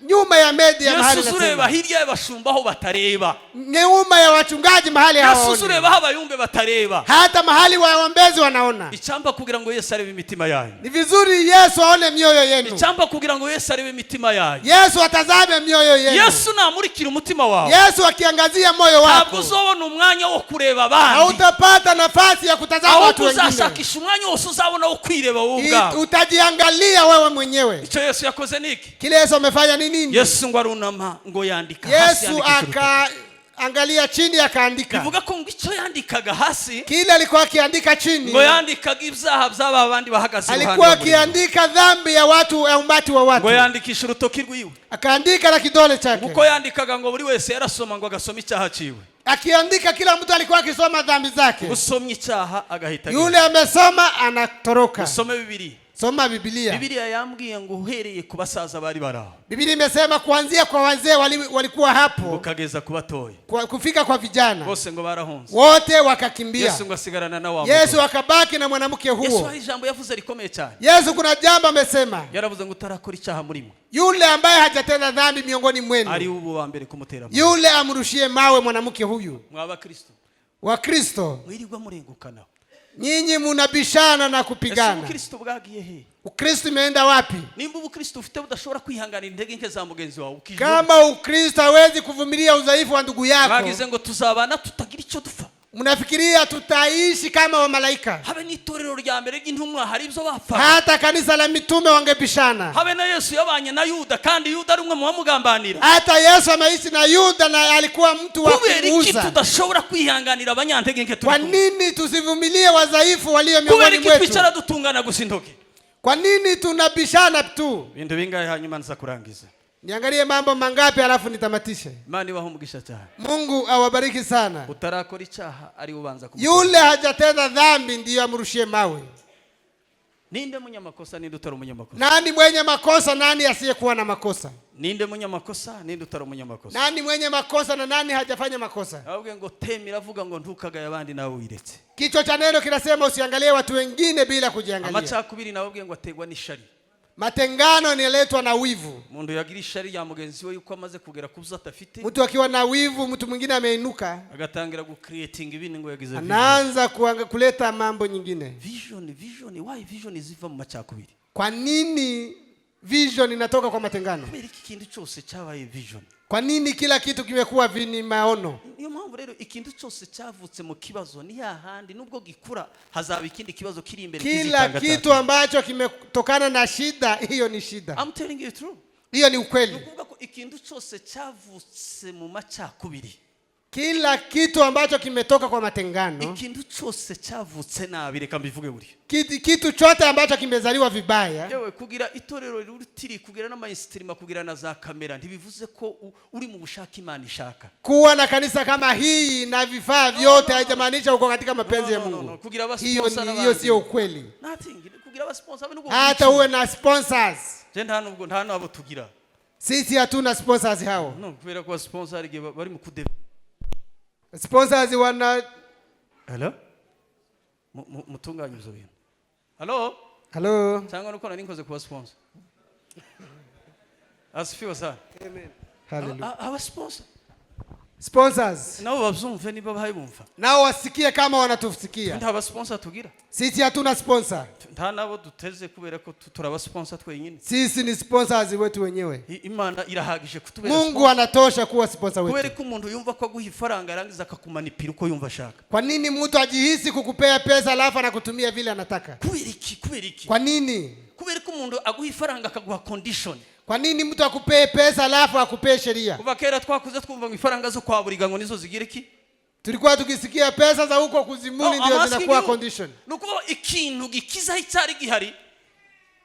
[SPEAKER 2] nyuma ya media mahali
[SPEAKER 1] Yesu uzureba hirya y'abashumba aho batareba.
[SPEAKER 2] Nyuma ya wachungaji mahali hawaoni.
[SPEAKER 1] Yesu uzureba aho abayumbe batareba.
[SPEAKER 2] Hata mahali waombezi wanaona.
[SPEAKER 1] Icamba kugira ngo Yesu arebe imitima yanyu.
[SPEAKER 2] Ni vizuri Yesu aone mioyo yenu.
[SPEAKER 1] Icamba kugira ngo Yesu arebe imitima yanyu.
[SPEAKER 2] Yesu atazame mioyo yenu.
[SPEAKER 1] Yesu namurikira umutima wawe.
[SPEAKER 2] Yesu akiangazia moyo wako.
[SPEAKER 1] Ntabwo uzobona umwanya wo kureba abandi.
[SPEAKER 2] Hautapata nafasi ya kutazama watu wengine.
[SPEAKER 1] Uzashakisha umwanya wose uzabona wo kwireba wowe ubwawe.
[SPEAKER 2] Utajiangalia wewe mwenyewe.
[SPEAKER 1] Icyo Yesu yakoze niki?
[SPEAKER 2] Kile Yesu amefanya ni nini?
[SPEAKER 1] Yesu ngo arunama ngo yandika hasi.
[SPEAKER 2] Yesu angalia chini akaandika.
[SPEAKER 1] Bivuga ko ngo icyo yandikaga hasi.
[SPEAKER 2] Kile alikuwa akiandika chini.
[SPEAKER 1] Ngo yandikaga ibyaha by'aba abandi bahagaze
[SPEAKER 2] iruhande. Alikuwa akiandika dhambi ya watu, ya umati wa watu.
[SPEAKER 1] Ngo yandikisha urutoki rwiwe.
[SPEAKER 2] Akaandika na kidole chake.
[SPEAKER 1] Uko yandikaga ngo buri wese yarasoma ngo agasoma icyaha ciwe.
[SPEAKER 2] Akiandika kila mtu alikuwa akisoma dhambi zake.
[SPEAKER 1] Usomye icyaha agahita.
[SPEAKER 2] Yule amesoma anatoroka.
[SPEAKER 1] Usome Biblia.
[SPEAKER 2] Soma Biblia.
[SPEAKER 1] Biblia yambwiye ngo uhereye ku basaza bari baraho. Biblia
[SPEAKER 2] imesema kuanzia kwa wazee walikuwa hapo.
[SPEAKER 1] Ukageza ku batoyi.
[SPEAKER 2] Kufika kwa vijana.
[SPEAKER 1] Bose ngo barahonze.
[SPEAKER 2] Wote wakakimbia.
[SPEAKER 1] Yesu ngo asigarana na wao.
[SPEAKER 2] Yesu akabaki na mwanamke huo.
[SPEAKER 1] Yesu hari jambo yavuze rikomeye cyane.
[SPEAKER 2] Yesu kuna jambo amesema.
[SPEAKER 1] Yaravuze ngo utarakora icyaha muri mwe.
[SPEAKER 2] Yule ambaye hajatenda dhambi miongoni mwenu.
[SPEAKER 1] Ari ubu wa mbere kumutera.
[SPEAKER 2] Yule amrushie mawe mwanamke huyu.
[SPEAKER 1] Mwaba Kristo.
[SPEAKER 2] Wa Kristo.
[SPEAKER 1] Mwirirwa murengukana.
[SPEAKER 2] Nyinyi munabishana na
[SPEAKER 1] ese
[SPEAKER 2] kupigana.
[SPEAKER 1] ubukristo bwagiye he?
[SPEAKER 2] Ukristo imeenda wapi?
[SPEAKER 1] Nimba ubukristo ufite budashobora kwihanganira intege nke za mugenzi wawe
[SPEAKER 2] Kama Ukristo hawezi kuvumilia udhaifu wa ndugu yako,
[SPEAKER 1] bagize ngo tuzabana tutagira icyo dupfa.
[SPEAKER 2] mnafikiria tutaishi kama wa malaika?
[SPEAKER 1] Habe n'itorero rya mbere ry'intumwa hari ibyo bapfa.
[SPEAKER 2] Hata kanisa la mitume wangebishana.
[SPEAKER 1] Habe na Yesu yabanye na Yuda kandi Yuda ari umwe mu bamugambanira.
[SPEAKER 2] Hata Yesu ameishi na Yuda na alikuwa mtu wa
[SPEAKER 1] Kubera iki
[SPEAKER 2] kuuza.
[SPEAKER 1] tudashobora kwihanganira abanyantege nke turi?
[SPEAKER 2] Kwa nini tusivumilie wadhaifu walio miongoni
[SPEAKER 1] Kubera iki
[SPEAKER 2] mwetu?
[SPEAKER 1] twicara dutungana gusa intoki?
[SPEAKER 2] Kwa nini tunabishana tu?
[SPEAKER 1] Bintu bingahe hanyuma nza kurangiza.
[SPEAKER 2] Niangalie mambo mangapi alafu nitamatishe.
[SPEAKER 1] Imana ibahe umugisha cyane.
[SPEAKER 2] Mungu awabariki sana.
[SPEAKER 1] Utarakora icyaha ari ubanza ku.
[SPEAKER 2] Yule hajatenda dhambi ndiyo amrushie mawe.
[SPEAKER 1] Ninde munyamakosa ninde utari umunyamakosa?
[SPEAKER 2] Nani mwenye makosa, nani asiyekuwa na makosa?
[SPEAKER 1] Ninde munyamakosa ninde utari umunyamakosa?
[SPEAKER 2] Nani mwenye makosa na nani hajafanya makosa?
[SPEAKER 1] Ahubwo ngo temira avuga ngo ntukagaye abandi nawe wiretse.
[SPEAKER 2] Kichwa cha neno kinasema usiangalie watu wengine bila kujiangalia.
[SPEAKER 1] Amacakubiri nawe ngo ategwa n'ishari.
[SPEAKER 2] Matengano niletwa na wivu.
[SPEAKER 1] Mundu yagira ishari ya mugenzi we yuko amaze kugera kubuza atafite.
[SPEAKER 2] Mtu akiwa na wivu, mtu mwingine ameinuka,
[SPEAKER 1] agatangira gucreating ibindi ngo yagize vision.
[SPEAKER 2] Anaanza kuleta mambo nyingine.
[SPEAKER 1] Vision, why vision iziva mu macakubiri?
[SPEAKER 2] Kwa nini vision inatoka kwa matengano?
[SPEAKER 1] Kubera iki kintu cyose cyabaye vision.
[SPEAKER 2] Kwa nini kila kitu kimekuwa vini maono?
[SPEAKER 1] Niyo mpamvu rero ikintu cyose cyavutse mu kibazo ni hahandi nubwo gikura hazaba ikindi kibazo kiri imbere
[SPEAKER 2] kizitanga. Kila kitu ambacho kimetokana na shida, hiyo ni shida.
[SPEAKER 1] I'm telling you true.
[SPEAKER 2] Hiyo ni ukweli.
[SPEAKER 1] Nukuvuga ko ikintu cyose cyavutse mu macakubiri.
[SPEAKER 2] Kila kitu ambacho kimetoka kwa matengano.
[SPEAKER 1] Ikintu cyose cyavutse nabi, reka mbivuge buri.
[SPEAKER 2] Kitu chote ambacho kimezaliwa vibaya.
[SPEAKER 1] Yewe kugira itorero rutiri kugira na mainstream kugira na za kamera ntibivuze ko uri mu bushaka Imana ishaka.
[SPEAKER 2] Kuwa na kanisa kama hii na vifaa vyote haijamaanisha uko katika mapenzi ya Mungu. Hiyo sio ukweli.
[SPEAKER 1] Kugira ba sponsor
[SPEAKER 2] hata uwe na sponsors.
[SPEAKER 1] Nta nabo tugira.
[SPEAKER 2] Sisi hatuna sponsors hao.
[SPEAKER 1] No, kubera ko sponsor bari mu kude.
[SPEAKER 2] Sponsors wana.
[SPEAKER 1] Hello? Mutunganya ibyo bintu. Hello? Cyangwa nuko nari nkoze kuba sponsor. Asifiwe sana.
[SPEAKER 2] Amen. Hallelujah.
[SPEAKER 1] Aba sponsors.
[SPEAKER 2] Nao
[SPEAKER 1] babyumve niba bahibumva.
[SPEAKER 2] Nao wasikie kama wanatusikia.
[SPEAKER 1] Nta ba sponsor tugira.
[SPEAKER 2] Sisi hatuna sponsor.
[SPEAKER 1] Nta nabo duteze kubera ko turaba sponsor twenyine.
[SPEAKER 2] Sisi ni sponsors wetu wenyewe.
[SPEAKER 1] Imana irahagije kutubera.
[SPEAKER 2] Mungu anatosha kuwa sponsor wetu.
[SPEAKER 1] Kubera ko umuntu yumva ko aguha ifaranga arangiza akakumanipira uko yumva ashaka.
[SPEAKER 2] Kwa nini mtu ajihisi kukupea pesa alafu anakutumia vile anataka?
[SPEAKER 1] Kubera iki?
[SPEAKER 2] Kwa nini?
[SPEAKER 1] Kubera ko umuntu aguha ifaranga akaguha condition.
[SPEAKER 2] Kwa nini mtu akupee pesa alafu akupee sheria?
[SPEAKER 1] Kuva kera twakuze twumva ngo ifaranga zo kwa buriga ngo nizo zigira iki?
[SPEAKER 2] Tulikuwa tukisikia pesa za huko kuzimuni ndio zinakuwa condition.
[SPEAKER 1] Nuko ikintu gikiza icyari gihari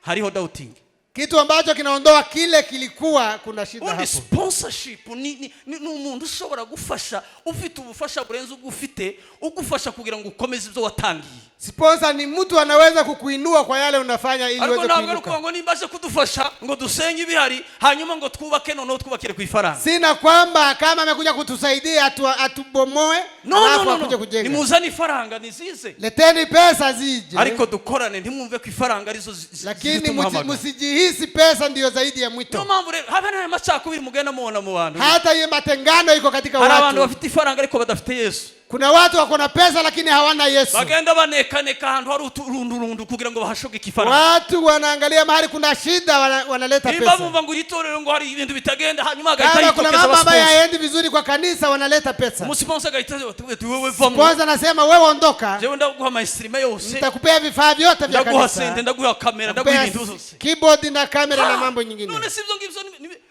[SPEAKER 1] hariho doubting.
[SPEAKER 2] Kitu ambacho kinaondoa kile kilikuwa kuna shida hapo.
[SPEAKER 1] Sponsorship ni umuntu ushobora gufasha ufite ubufasha burenze ugufite ugufasha kugira ngo ukomeze ibyo watangiye.
[SPEAKER 2] Sponsor ni mtu anaweza kukuinua kwa yale unafanya ili uweze kuinuka.
[SPEAKER 1] Ariko ntabwo ngo nimbaje kudufasha ngo dusenye ibihari hanyuma ngo twubake none twubakire ku ifaranga.
[SPEAKER 2] Sina kwamba kama amekuja kutusaidia atubomoe alafu akuje kujenga.
[SPEAKER 1] Nimuzani ifaranga nizize.
[SPEAKER 2] Leteni pesa zije.
[SPEAKER 1] Ariko dukorane ntimwumve ku ifaranga arizo
[SPEAKER 2] lakini msijihisi pesa ndio zaidi ya mwito.
[SPEAKER 1] No mpamvu rero habana amacakubiri mugenda muona mu bantu.
[SPEAKER 2] Hata ye matengano iko katika watu.
[SPEAKER 1] Hari abantu bafite ifaranga ariko badafite Yesu.
[SPEAKER 2] Kuna watu wako na pesa lakini hawana Yesu.
[SPEAKER 1] Bagenda baneka ahantu hari urundu kugira ngo bahashoge ifaranga.
[SPEAKER 2] Watu wanaangalia mahali kuna shida wanaleta pesa.
[SPEAKER 1] Bumva ngo itorero ngo hari ibintu bitagenda hanyuma agahita yitokeza
[SPEAKER 2] kuna mama ambaye haendi vizuri kwa kanisa wanaleta pesa.
[SPEAKER 1] Umusponsor agahita wewe vamo.
[SPEAKER 2] Kwanza nasema wewe ondoka.
[SPEAKER 1] Je ndaguha mainstream yose.
[SPEAKER 2] Nitakupea vifaa vyote vya kanisa.
[SPEAKER 1] Ndaguha sente, ndaguha kamera, ndaguha ibintu byose.
[SPEAKER 2] Keyboard na kamera na mambo nyingine.
[SPEAKER 1] None sivyo ngivyo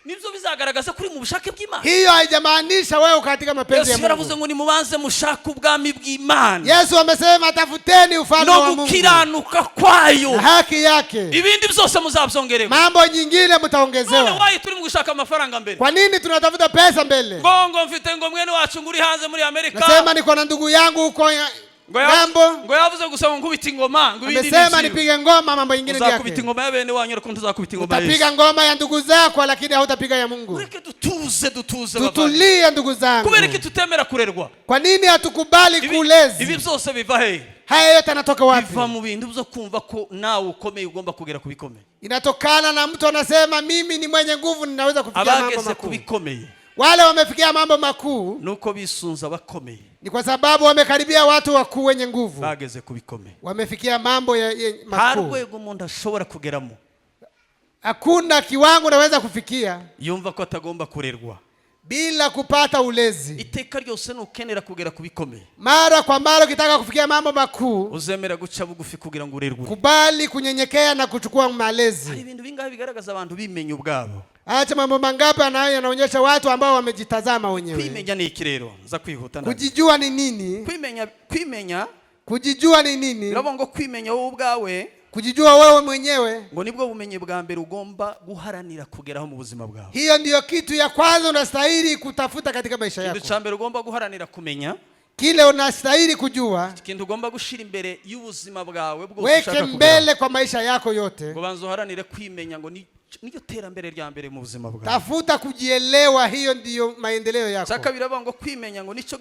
[SPEAKER 1] nibyo bizagaragaza kuri mu bushake bw'Imana.
[SPEAKER 2] Hiyo haijamaanisha wewe katika mapenzi ya Mungu.
[SPEAKER 1] Yesu yaravuze ngo nimubanze mushaka ubwami bw'Imana.
[SPEAKER 2] Yesu amesema tafuteni ufalme wa Mungu.
[SPEAKER 1] No gukiranuka kwayo.
[SPEAKER 2] Haki yake.
[SPEAKER 1] Ibindi byose muzabyongerewe.
[SPEAKER 2] Mambo nyingine mtaongezewa.
[SPEAKER 1] None why turi mu gushaka amafaranga mbere?
[SPEAKER 2] Kwa nini tunatafuta pesa mbele?
[SPEAKER 1] Ngo mfite ngo mwene wacu nguri hanze muri Amerika.
[SPEAKER 2] Nasema niko na ndugu yangu huko
[SPEAKER 1] ngo yavuze gusaba nkubita ingoma ngo ibindi
[SPEAKER 2] amesema nipige ngoma mambo nyingine yake.
[SPEAKER 1] Uzakubita ingoma ya bene wanyu ariko ntuzakubita ingoma ya Yesu.
[SPEAKER 2] Utapiga ngoma ya ndugu zako lakini hautapiga ya Mungu.
[SPEAKER 1] Ureke dutuze
[SPEAKER 2] tutulie ndugu zangu.
[SPEAKER 1] Kubera iki tutemera kurerwa?
[SPEAKER 2] Kwa nini hatukubali kulezi?
[SPEAKER 1] Ibi byose biva he?
[SPEAKER 2] Haya yote yanatoka wapi?
[SPEAKER 1] Biva mu bintu byo kumva ko nawe ukomeye ugomba kugera kubikomeye.
[SPEAKER 2] Inatokana na mtu anasema mimi ni mwenye nguvu ninaweza kufikia mambo makubwa.
[SPEAKER 1] Abageze kubikomeye.
[SPEAKER 2] Wale wamefikia mambo makuu
[SPEAKER 1] nuko bisunza bakomeye
[SPEAKER 2] ni kwa sababu wamekaribia watu wakuu wenye nguvu.
[SPEAKER 1] bageze kubikomeye.
[SPEAKER 2] Wamefikia mambo ya makuu.
[SPEAKER 1] Harwego umuntu ashobora kugeramo
[SPEAKER 2] Hakuna kiwango unaweza kufikia
[SPEAKER 1] yumva ko atagomba kurerwa
[SPEAKER 2] bila kupata ulezi.
[SPEAKER 1] Iteka ryose nukenera kugera kubikomeye.
[SPEAKER 2] Mara kwa mara ukitaka kufikia mambo makuu,
[SPEAKER 1] uzemera guca bugufi kugira ngo urerwe.
[SPEAKER 2] Kubali kunyenyekea na kuchukua malezi.
[SPEAKER 1] Hari ibintu bingahe bigaragaza abantu bimenye ubwabo.
[SPEAKER 2] Acha mambo mangapi yanaonyesha watu ambao wamejitazama wenyewe.
[SPEAKER 1] Kwimenya ni iki rero? Nza kwihuta na.
[SPEAKER 2] Kujijua ni nini?
[SPEAKER 1] Kwimenya
[SPEAKER 2] Kujijua ni nini?
[SPEAKER 1] Birabongo kwimenya wowe ubwawe.
[SPEAKER 2] Kujijua wewe mwenyewe
[SPEAKER 1] ngo nibwo bumenye bwa mbere ugomba guharanira kugeraho mu buzima bwawe.
[SPEAKER 2] Hiyo ndiyo kitu ya kwanza unastahili kutafuta katika maisha yako.
[SPEAKER 1] Kitu cha mbere ugomba guharanira kumenya.
[SPEAKER 2] Kile unastahili kujua.
[SPEAKER 1] Kintu ugomba gushira imbere y'ubuzima bwawe bwo ushaka
[SPEAKER 2] weke mbele kwa maisha yako yote.
[SPEAKER 1] Ngo banzo uharanire kwimenya ngo niyo terambere rya mbere mu buzima bwawe.
[SPEAKER 2] Tafuta kujielewa, hiyo ndiyo maendeleo yako.
[SPEAKER 1] Saka birabongo kwimenya ngo nico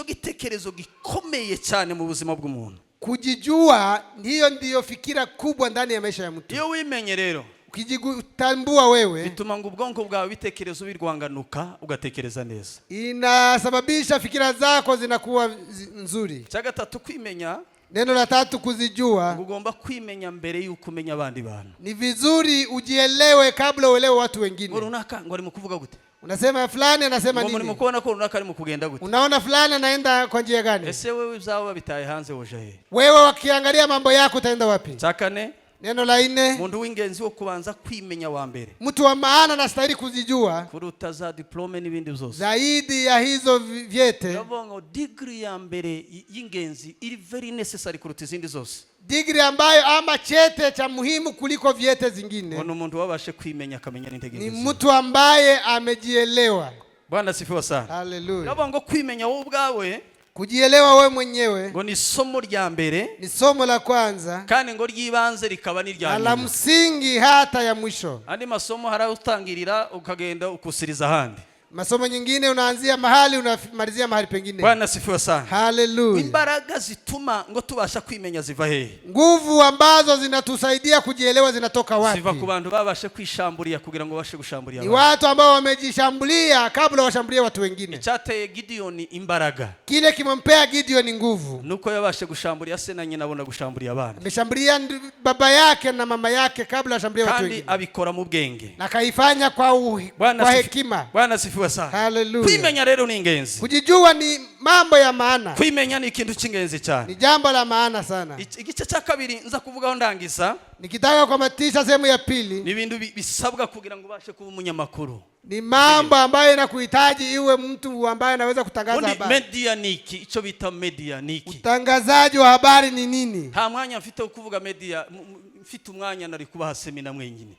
[SPEAKER 1] gitekerezo gikomeye cyane mu buzima bw'umuntu.
[SPEAKER 2] Kujijua hiyo ndiyo fikira kubwa ndani ya maisha ya mtu.
[SPEAKER 1] Iyo wimenye rero,
[SPEAKER 2] ukijitambua wewe,
[SPEAKER 1] bituma ngo ubwonko bwawe bitekerezo birwanganuka ugatekereza neza.
[SPEAKER 2] Inasababisha fikira zako zinakuwa nzuri.
[SPEAKER 1] Cha gatatu kwimenya.
[SPEAKER 2] Neno la tatu kuzijua.
[SPEAKER 1] Ugomba kwimenya mbere yuko umenya abandi bantu.
[SPEAKER 2] Ni vizuri ujielewe kabla uelewe watu wengine.
[SPEAKER 1] Runaka ngo ari mu kuvuga gute?
[SPEAKER 2] Unasema fulani anasema nini?
[SPEAKER 1] Ngo mukubona ko runaka ari mu kugenda gute?
[SPEAKER 2] Unaona fulani anaenda kwa njia gani?
[SPEAKER 1] Ese wewe uzawa bitaye hanze woje he?
[SPEAKER 2] Wewe wakiangalia mambo yako utaenda wapi?
[SPEAKER 1] Chakane.
[SPEAKER 2] Neno la 4.
[SPEAKER 1] Mundu w'ingenzi wo kubanza kwimenya wa mbere.
[SPEAKER 2] Mtu wa maana anastahili kuzijua.
[SPEAKER 1] Kuruta za diplome n'ibindi byose.
[SPEAKER 2] Zaidi ya hizo vyete.
[SPEAKER 1] Ndabongo degree ya mbere y'ingenzi iri very necessary kuruta izindi zose.
[SPEAKER 2] Degree ambayo ama chete cha muhimu kuliko vyete zingine.
[SPEAKER 1] Ono muntu wabashe kwimenya akamenya n'integerezo.
[SPEAKER 2] Ni mtu ambaye amejielewa.
[SPEAKER 1] Bwana sifiwe sana.
[SPEAKER 2] Hallelujah.
[SPEAKER 1] Ndabongo kwimenya wowe ubwawe.
[SPEAKER 2] Kujielewa wewe mwenyewe
[SPEAKER 1] ngo ni somo rya mbere,
[SPEAKER 2] ni somo la kwanza,
[SPEAKER 1] kandi ngo ryibanze rikaba ni rya nyuma,
[SPEAKER 2] la msingi hata ya mwisho.
[SPEAKER 1] Andi masomo harawutangirira ukagenda ukusiriza handi.
[SPEAKER 2] Masomo nyingine unaanzia mahali unamalizia mahali pengine.
[SPEAKER 1] Bwana sifiwe sana.
[SPEAKER 2] Hallelujah.
[SPEAKER 1] Imbaraga zituma ngo tubasha kwimenya ziva hehe?
[SPEAKER 2] Nguvu ambazo zinatusaidia kujielewa zinatoka wapi?
[SPEAKER 1] Ziva ku bantu babashe kwishambulia kugira ngo bashe gushambulia
[SPEAKER 2] abantu. Ni watu ambao wamejishambulia kabla washambulie watu wengine.
[SPEAKER 1] Icyateye Gideon imbaraga.
[SPEAKER 2] Kile kimempea Gideon nguvu.
[SPEAKER 1] Nuko yabashe gushambulia se na nyina abona gushambulia abana.
[SPEAKER 2] Ameshambulia baba yake na mama yake kabla ashambulie watu wengine.
[SPEAKER 1] Kandi abikora mu bwenge.
[SPEAKER 2] Na kaifanya kwa hekima.
[SPEAKER 1] Bwana sifiwe sana.
[SPEAKER 2] Hallelujah.
[SPEAKER 1] Kwimenya rero ni ingenzi.
[SPEAKER 2] Kujijua ni mambo ya maana.
[SPEAKER 1] Kwimenya ni ikintu cy'ingenzi cyane.
[SPEAKER 2] Ni jambo la maana sana.
[SPEAKER 1] Igice cya kabiri nza kuvugaho ndangiza.
[SPEAKER 2] Nikitaka kumatisha sehemu ya pili.
[SPEAKER 1] Ni ibintu bisabwa kugira ngo bashe kuba umunyamakuru.
[SPEAKER 2] Ni mambo ambayo inakuhitaji iwe mtu ambaye anaweza kutangaza habari.
[SPEAKER 1] Media niki, ico bita media niki.
[SPEAKER 2] Utangazaji wa habari ni nini?
[SPEAKER 1] Nta mwanya mfite kuvuga media, mfite umwanya nari kubaha semina mwenyine.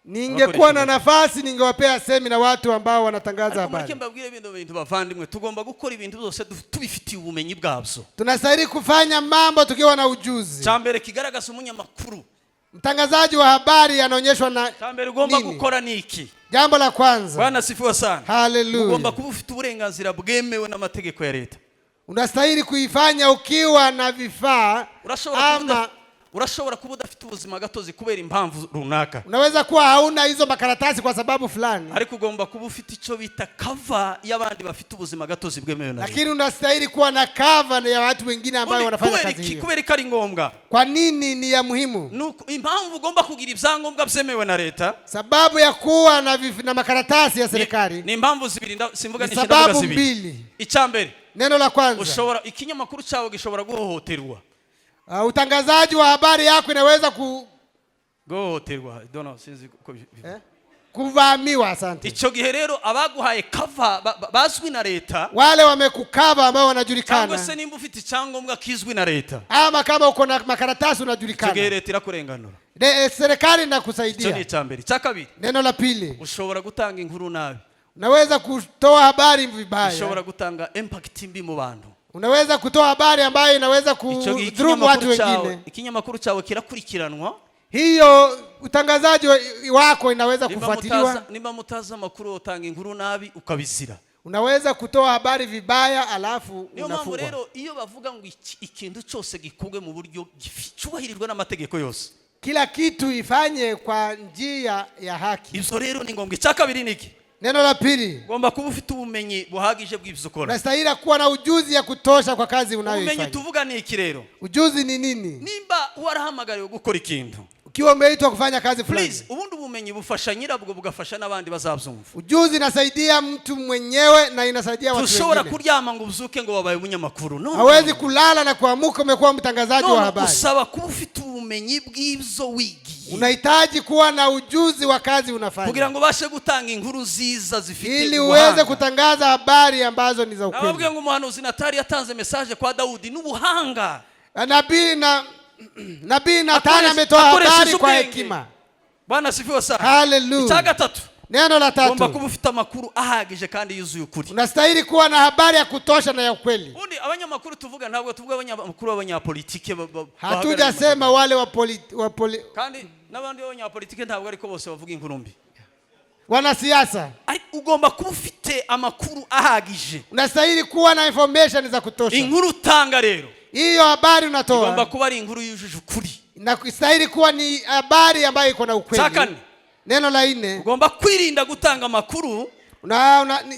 [SPEAKER 2] Ningekuwa na nafasi ningewapea semina watu ambao wanatangaza habari.
[SPEAKER 1] Ariko mbabwire bintu bavandimwe, tugomba gukora ibintu byose tubifitiye ubumenyi bwabyo.
[SPEAKER 2] Tunastahili kufanya mambo tukiwa na ujuzi.
[SPEAKER 1] Cyambere kigaragaza umunyamakuru.
[SPEAKER 2] Mtangazaji wa habari anaonyeshwa na
[SPEAKER 1] cyambere ugomba gukora niki?
[SPEAKER 2] Jambo la kwanza.
[SPEAKER 1] Bwana sifiwe sana.
[SPEAKER 2] Hallelujah.
[SPEAKER 1] Ugomba kuba ufite uburenganzira bwemewe n'amategeko ya leta.
[SPEAKER 2] Unastahili kuifanya ukiwa na vifaa ama
[SPEAKER 1] urashobora kuba udafite ubuzima gatozi kubera impamvu runaka.
[SPEAKER 2] Unaweza kuwa hauna hizo makaratasi kwa sababu fulani.
[SPEAKER 1] Ariko ugomba kuba ufite ico bita cover y'abandi bafite ubuzima gatozi bwemewe na.
[SPEAKER 2] Lakini unastahili kuwa na cover ya watu wengine ambao wanafanya kazi hiyo.
[SPEAKER 1] Kubera ikari ngombwa.
[SPEAKER 2] Kwa nini ni ya muhimu?
[SPEAKER 1] Nuko impamvu ugomba kugira ibyangombwa byemewe na leta.
[SPEAKER 2] Sababu ya kuwa na makaratasi ya serikali.
[SPEAKER 1] Ni impamvu zibiri simvuga
[SPEAKER 2] ni sababu mbili.
[SPEAKER 1] Icyambere.
[SPEAKER 2] Neno la kwanza.
[SPEAKER 1] Ushobora ikinyamakuru cyawe gishobora guhohoterwa.
[SPEAKER 2] Utangazaji wa habari yako inaweza
[SPEAKER 1] guhohoterwa. Sinzi
[SPEAKER 2] kuvamiwa. Asante.
[SPEAKER 1] Ico gihe rero abaguhaye cover bazwi na leta,
[SPEAKER 2] wale wamekukava ambao wanajulikana.
[SPEAKER 1] Cyangwa se nimba ufite icyangombwa kizwi na leta,
[SPEAKER 2] ama kama uko na makaratasi unajulikana.
[SPEAKER 1] Ico gihe leta irakurenganura.
[SPEAKER 2] Serikali inakusaidia.
[SPEAKER 1] Ico ni icyambere. Cyakabiri.
[SPEAKER 2] Neno la pili.
[SPEAKER 1] Ushobora gutanga inkuru nabi. Unaweza
[SPEAKER 2] kutoa habari vibaya.
[SPEAKER 1] Ushobora gutanga impact mbi mu bantu.
[SPEAKER 2] Unaweza kutoa habari ambayo inaweza kudhuru watu wengine.
[SPEAKER 1] Ikinyamakuru cyawe kirakurikiranwa.
[SPEAKER 2] Hiyo utangazaji wako inaweza kufuatiliwa.
[SPEAKER 1] Nimba mutaza makuru utanga inkuru nabi ukabizira.
[SPEAKER 2] Unaweza kutoa habari vibaya alafu
[SPEAKER 1] unafungwa. Rero iyo bavuga ngo ikintu cyose gikubwe mu buryo gicubahirirwa n'amategeko yose.
[SPEAKER 2] Kila kitu ifanye kwa njia ya haki.
[SPEAKER 1] Izo rero ni ngombwa. Cyakabiri niki?
[SPEAKER 2] Neno la pili,
[SPEAKER 1] ugomba kuba ufite ubumenyi buhagije bw'ibyo ukora.
[SPEAKER 2] unastahili kuwa na ujuzi ya kutosha kwa kazi
[SPEAKER 1] Ubumenyi
[SPEAKER 2] unayoifanya.
[SPEAKER 1] tuvuga ni iki rero?
[SPEAKER 2] Ujuzi ni nini?
[SPEAKER 1] Nimba warahamagariwe gukora ikintu,
[SPEAKER 2] Ukiwa umeitwa kufanya kazi fulani,
[SPEAKER 1] please, ubundi ubumenyi bufasha nyirabwo bugafasha n'abandi bazabyumva.
[SPEAKER 2] ujuzi inasaidia mtu mwenyewe na inasaidia watu
[SPEAKER 1] Tushobora
[SPEAKER 2] wengine.
[SPEAKER 1] kuryama ngo uzuke ngo wabaye umunyamakuru. No.
[SPEAKER 2] Hawezi kulala na kuamuka umekuwa mtangazaji wa habari.
[SPEAKER 1] Usaba kuba ufite ubumenyi bw'ibyo wigiye.
[SPEAKER 2] Unahitaji kuwa na ujuzi wa kazi
[SPEAKER 1] Kugira
[SPEAKER 2] unafanya,
[SPEAKER 1] ngo ubashe gutanga inkuru nziza zifite
[SPEAKER 2] ili
[SPEAKER 1] ubuhanga.
[SPEAKER 2] uweze kutangaza habari ambazo ni za
[SPEAKER 1] Nababwiye
[SPEAKER 2] ukweli.
[SPEAKER 1] ngo umuhanuzi Natani yatanze message kwa Daudi n'ubuhanga.
[SPEAKER 2] Nabii Natani ametoa habari kwa hekima.
[SPEAKER 1] Bwana sifiwe sana.
[SPEAKER 2] Hallelujah.
[SPEAKER 1] Icya gatatu,
[SPEAKER 2] Neno la
[SPEAKER 1] ugomba
[SPEAKER 2] tatu,
[SPEAKER 1] kuba ufite amakuru ahagije kandi yuzuye ukuri.
[SPEAKER 2] unastahili kuwa na habari ya kutosha na ya ukweli.
[SPEAKER 1] Ubundi abanyamakuru tuvuga ntabwo tuvuga abanyamakuru b'abanyapolitike.
[SPEAKER 2] Hatujasema wale
[SPEAKER 1] kandi n'abandi b'abanyapolitike ntabwo ariko bose bavuga inkuru mbi.
[SPEAKER 2] wanasiasa.
[SPEAKER 1] Ugomba kuba ufite amakuru ahagije.
[SPEAKER 2] Unastahili kuwa na information za kutosha.
[SPEAKER 1] Inkuru utanga rero,
[SPEAKER 2] Hiyo habari
[SPEAKER 1] ugomba
[SPEAKER 2] unatoa
[SPEAKER 1] kuba ari inkuru yujuje ukuri.
[SPEAKER 2] inastahili kuwa ni habari ambayo iko na ukweli.
[SPEAKER 1] Sakani,
[SPEAKER 2] Neno la 4,
[SPEAKER 1] ugomba kwirinda gutanga amakuru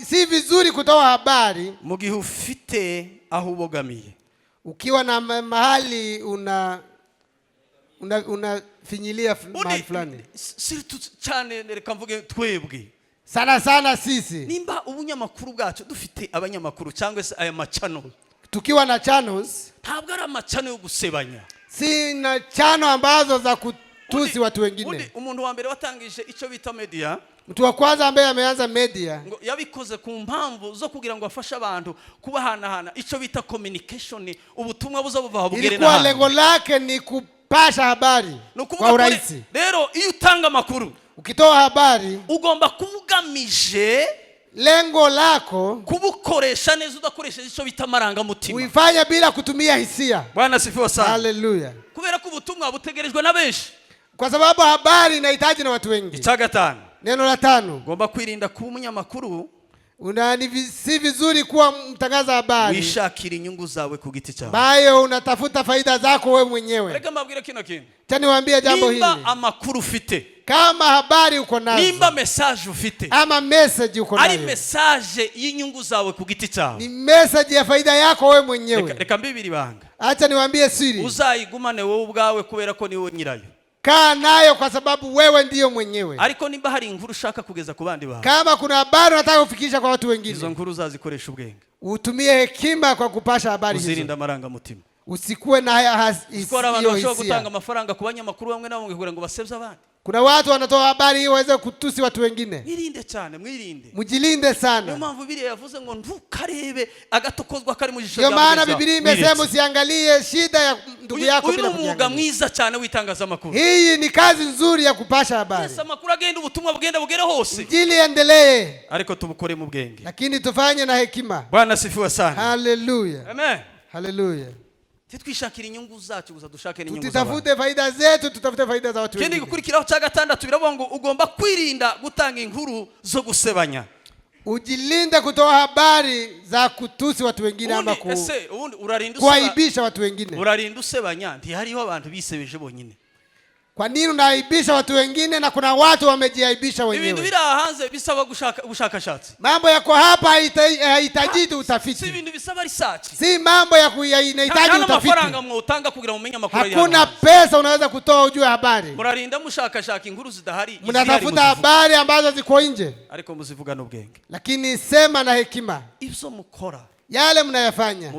[SPEAKER 2] si vizuri kutoa habari
[SPEAKER 1] mu gihe ufite aho ubogamiye.
[SPEAKER 2] ukiwa na mahali unafinyilia mahali fulani.
[SPEAKER 1] Siritu cyane reka mvuge twebwe.
[SPEAKER 2] Sana sana sisi
[SPEAKER 1] Nimba ubunyamakuru bwacu dufite abanyamakuru cyangwa se aya macano,
[SPEAKER 2] tukiwa na channels,
[SPEAKER 1] ntabwo ari amacano yo gusebanya.
[SPEAKER 2] si na chano ambazo za kutusi watu wengine.
[SPEAKER 1] Umuntu wa mbere watangije icyo bita media,
[SPEAKER 2] Mtu wa kwanza ambaye ameanza media
[SPEAKER 1] ngo yabikoze ku mpamvu zo kugira ngo afashe abantu kubahanahana icyo bita communication, ubutumwa buza buva bugere
[SPEAKER 2] ilikuwa
[SPEAKER 1] n'ahandi.
[SPEAKER 2] lengo lake ni kupasha habari kwa urahisi.
[SPEAKER 1] Rero iyo utanga amakuru,
[SPEAKER 2] Ukitoa habari
[SPEAKER 1] ugomba kubugamije
[SPEAKER 2] lengo lako
[SPEAKER 1] kubukoresha neza, udakoresheje icyo bita amarangamutima.
[SPEAKER 2] uifanya bila kutumia hisia.
[SPEAKER 1] Bwana sifiwe sana.
[SPEAKER 2] Hallelujah.
[SPEAKER 1] Kubera ko ubutumwa butegerejwe na benshi,
[SPEAKER 2] Kwa sababu habari inahitaji na watu wengi.
[SPEAKER 1] icya gatanu,
[SPEAKER 2] Neno la 5,
[SPEAKER 1] ugomba kwirinda kuba umunyamakuru
[SPEAKER 2] si vizuri kuwa mtangaza habari
[SPEAKER 1] wishakira inyungu zawe ku giti cyawe.
[SPEAKER 2] bayo unatafuta faida zako wewe mwenyewe.
[SPEAKER 1] Reka mbabwire kino kintu.
[SPEAKER 2] Tani waambie jambo hili.
[SPEAKER 1] Nimba amakuru ufite,
[SPEAKER 2] Kama habari uko nazo,
[SPEAKER 1] nimba message ufite,
[SPEAKER 2] ama message uko
[SPEAKER 1] ari
[SPEAKER 2] nayo,
[SPEAKER 1] message y'inyungu zawe ku giti cyawe,
[SPEAKER 2] ni message ya faida yako wewe mwenyewe.
[SPEAKER 1] reka mbibiri banga,
[SPEAKER 2] Acha niwaambie siri.
[SPEAKER 1] uzayigumane wowe ubwawe kubera ko niwe nyirayo.
[SPEAKER 2] Kaa nayo kwa sababu wewe ndiyo mwenyewe.
[SPEAKER 1] Ariko nimba hari inkuru ushaka kugeza ku bandi bantu,
[SPEAKER 2] Kama kuna habari unataka kufikisha kwa watu
[SPEAKER 1] izo
[SPEAKER 2] wengine,
[SPEAKER 1] nkuru uzazikoresha ubwenge,
[SPEAKER 2] utumie hekima kwa kupasha habari hizo.
[SPEAKER 1] uzirinda amarangamutima.
[SPEAKER 2] Usikuwe na haya
[SPEAKER 1] Kuko hari abantu bashobora
[SPEAKER 2] hisia.
[SPEAKER 1] gutanga amafaranga ku banyamakuru bamwe na bamwe kugira ngo basebye abandi.
[SPEAKER 2] Kuna watu wanatoa habari ili waweze kutusi watu wengine.
[SPEAKER 1] Mwirinde cyane, mwirinde.
[SPEAKER 2] Mujilinde
[SPEAKER 1] Niyo
[SPEAKER 2] sana.
[SPEAKER 1] mpamvu Bibiliya yavuze ngo ntukarebe agatokozwa kari mu jisho
[SPEAKER 2] Ndio
[SPEAKER 1] ryawe.
[SPEAKER 2] maana Biblia imesema usiangalie shida ya ndugu yako
[SPEAKER 1] Uyu
[SPEAKER 2] bila
[SPEAKER 1] ni umwuga
[SPEAKER 2] kujiangalia.
[SPEAKER 1] mwiza cyane w'itangazamakuru.
[SPEAKER 2] Hii ni kazi nzuri ya kupasha habari.
[SPEAKER 1] Yes, amakuru agenda, ubutumwa bugenda bugere hose,
[SPEAKER 2] Injili iendelee,
[SPEAKER 1] ariko tubukore mu bwenge.
[SPEAKER 2] lakini tufanye na hekima.
[SPEAKER 1] Bwana sifiwe sana.
[SPEAKER 2] Hallelujah.
[SPEAKER 1] Amen.
[SPEAKER 2] Hallelujah.
[SPEAKER 1] Titwishakira inyungu zacu gusa, dushake n'inyungu z'abantu.
[SPEAKER 2] Tutafute faida zetu, tutafute faida za watu
[SPEAKER 1] Kindi
[SPEAKER 2] wengine.
[SPEAKER 1] gukurikiraho cya gatandatu biravuga ngo ugomba kwirinda gutanga inkuru zo gusebanya.
[SPEAKER 2] Ujilinde kutoa habari za kutusi watu wengine ama
[SPEAKER 1] Ubundi urarinda
[SPEAKER 2] kuaibisha watu wengine.
[SPEAKER 1] urarinda usebanya, ntihariho abantu bisebeje bonyine.
[SPEAKER 2] Kwa nini unaaibisha watu wengine na kuna watu wamejiaibisha
[SPEAKER 1] Ibintu
[SPEAKER 2] wenyewe?
[SPEAKER 1] biri hanze bisaba ubushakashatsi,
[SPEAKER 2] Mambo yako hapa haihitaji
[SPEAKER 1] si
[SPEAKER 2] utafiti.
[SPEAKER 1] ibintu bisaba research.
[SPEAKER 2] Si mambo ya inahitaji
[SPEAKER 1] Kana amafaranga
[SPEAKER 2] utafiti.
[SPEAKER 1] mwotanga kugira ngo umenye amakuru
[SPEAKER 2] Hakuna pesa unaweza kutoa ujue habari.
[SPEAKER 1] murarinda mushakashaka inkuru zidahari,
[SPEAKER 2] Mnatafuta habari ambazo ziko nje,
[SPEAKER 1] ariko muzivugana ubwenge.
[SPEAKER 2] lakini sema na hekima.
[SPEAKER 1] Ibyo mukora
[SPEAKER 2] Yale mnayafanya,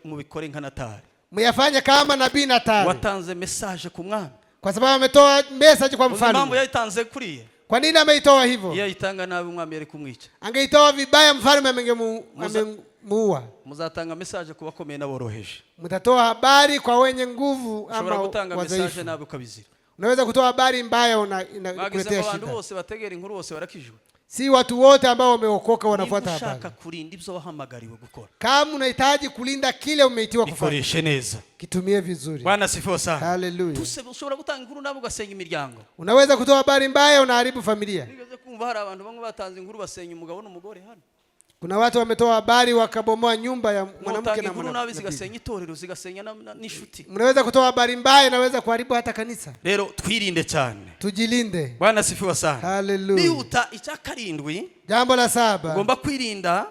[SPEAKER 1] mubikore nka Natani.
[SPEAKER 2] muyafanye kama nabii Natani.
[SPEAKER 1] Watanze message ku mwami,
[SPEAKER 2] Kwa sababu ametoa message kwa
[SPEAKER 1] impamvu
[SPEAKER 2] mfalme.
[SPEAKER 1] yayitanze kuriye.
[SPEAKER 2] Kwa nini ameitoa hivyo?
[SPEAKER 1] Iyo ayitanga nabi umwami yari kumwica.
[SPEAKER 2] Angeitoa vibaya mfalme angemuua.
[SPEAKER 1] Muzatanga message ku bakomeye n'aboroheje.
[SPEAKER 2] Mtatoa habari kwa wenye nguvu
[SPEAKER 1] Ushobora
[SPEAKER 2] ama
[SPEAKER 1] gutanga message
[SPEAKER 2] wadhaifu.
[SPEAKER 1] nabi ukabizira.
[SPEAKER 2] Unaweza kutoa habari mbaya
[SPEAKER 1] Bagize
[SPEAKER 2] inakuletea
[SPEAKER 1] ngo abantu
[SPEAKER 2] shida.
[SPEAKER 1] bose bategera inkuru bose barakijwe.
[SPEAKER 2] Si watu wote ambao wameokoka wanafuata
[SPEAKER 1] Niba ushaka
[SPEAKER 2] habari.
[SPEAKER 1] kurinda ibyo wahamagariwe gukora,
[SPEAKER 2] Kama unahitaji kulinda kile umeitiwa kufanya,
[SPEAKER 1] bikoreshe neza.
[SPEAKER 2] kitumie vizuri.
[SPEAKER 1] Bwana sifiwe sana.
[SPEAKER 2] Hallelujah.
[SPEAKER 1] Ushobora gutanga inkuru nabi ugasenya imiryango.
[SPEAKER 2] Unaweza kutoa habari mbaya unaharibu familia.
[SPEAKER 1] Nigeze kumva hari abantu bamwe batanze inkuru basenya umugabo n'umugore hano.
[SPEAKER 2] Kuna watu wametoa habari wakabomoa nyumba ya mwanamke na
[SPEAKER 1] mwanamke. Zigasenya itorero, zigasenya n'ishuti.
[SPEAKER 2] Mnaweza kutoa habari mbaya inaweza kuharibu hata kanisa.
[SPEAKER 1] Rero twirinde cyane.
[SPEAKER 2] Tujilinde.
[SPEAKER 1] Bwana sifiwa sana.
[SPEAKER 2] Hallelujah.
[SPEAKER 1] Niuta icyakarindwi.
[SPEAKER 2] Jambo la 7.
[SPEAKER 1] Ugomba kwirinda.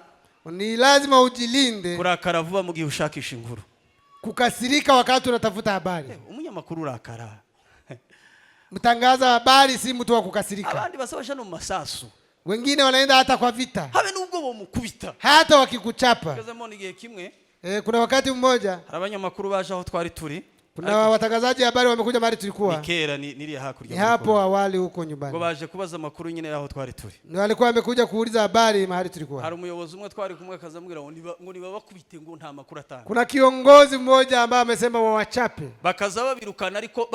[SPEAKER 2] Ni lazima ujilinde.
[SPEAKER 1] Kurakara vuba mu gihe ushakisha inkuru.
[SPEAKER 2] Kukasirika wakati unatafuta habari.
[SPEAKER 1] Umunyamakuru urakara.
[SPEAKER 2] Mtangaza habari si mtu wa kukasirika.
[SPEAKER 1] Abandi basabasha no masasu.
[SPEAKER 2] Wengine wanaenda hata kwa vita.
[SPEAKER 1] Habe nubwo bomukubita.
[SPEAKER 2] Hata wakikuchapa.
[SPEAKER 1] Kazamo ni gihe kimwe.
[SPEAKER 2] Kuna wakati mmoja
[SPEAKER 1] abanyamakuru baje aho twari turi.
[SPEAKER 2] Kuna watangazaji habari wamekuja mahali tulikuwa.
[SPEAKER 1] Nikera nili hakurya.
[SPEAKER 2] Ni hapo awali huko nyumbani.
[SPEAKER 1] Ngo baje kubaza makuru nyine yaho twari turi.
[SPEAKER 2] Ni walikuwa wamekuja kuuliza habari mahali tulikuwa.
[SPEAKER 1] Hari umuyobozi umwe twari kumwe akazamubwira ngo nibabakubite ngo nta makuru atanga.
[SPEAKER 2] Kuna kiongozi mmoja ambaye amesema wawachape.
[SPEAKER 1] Bakaza babirukana ariko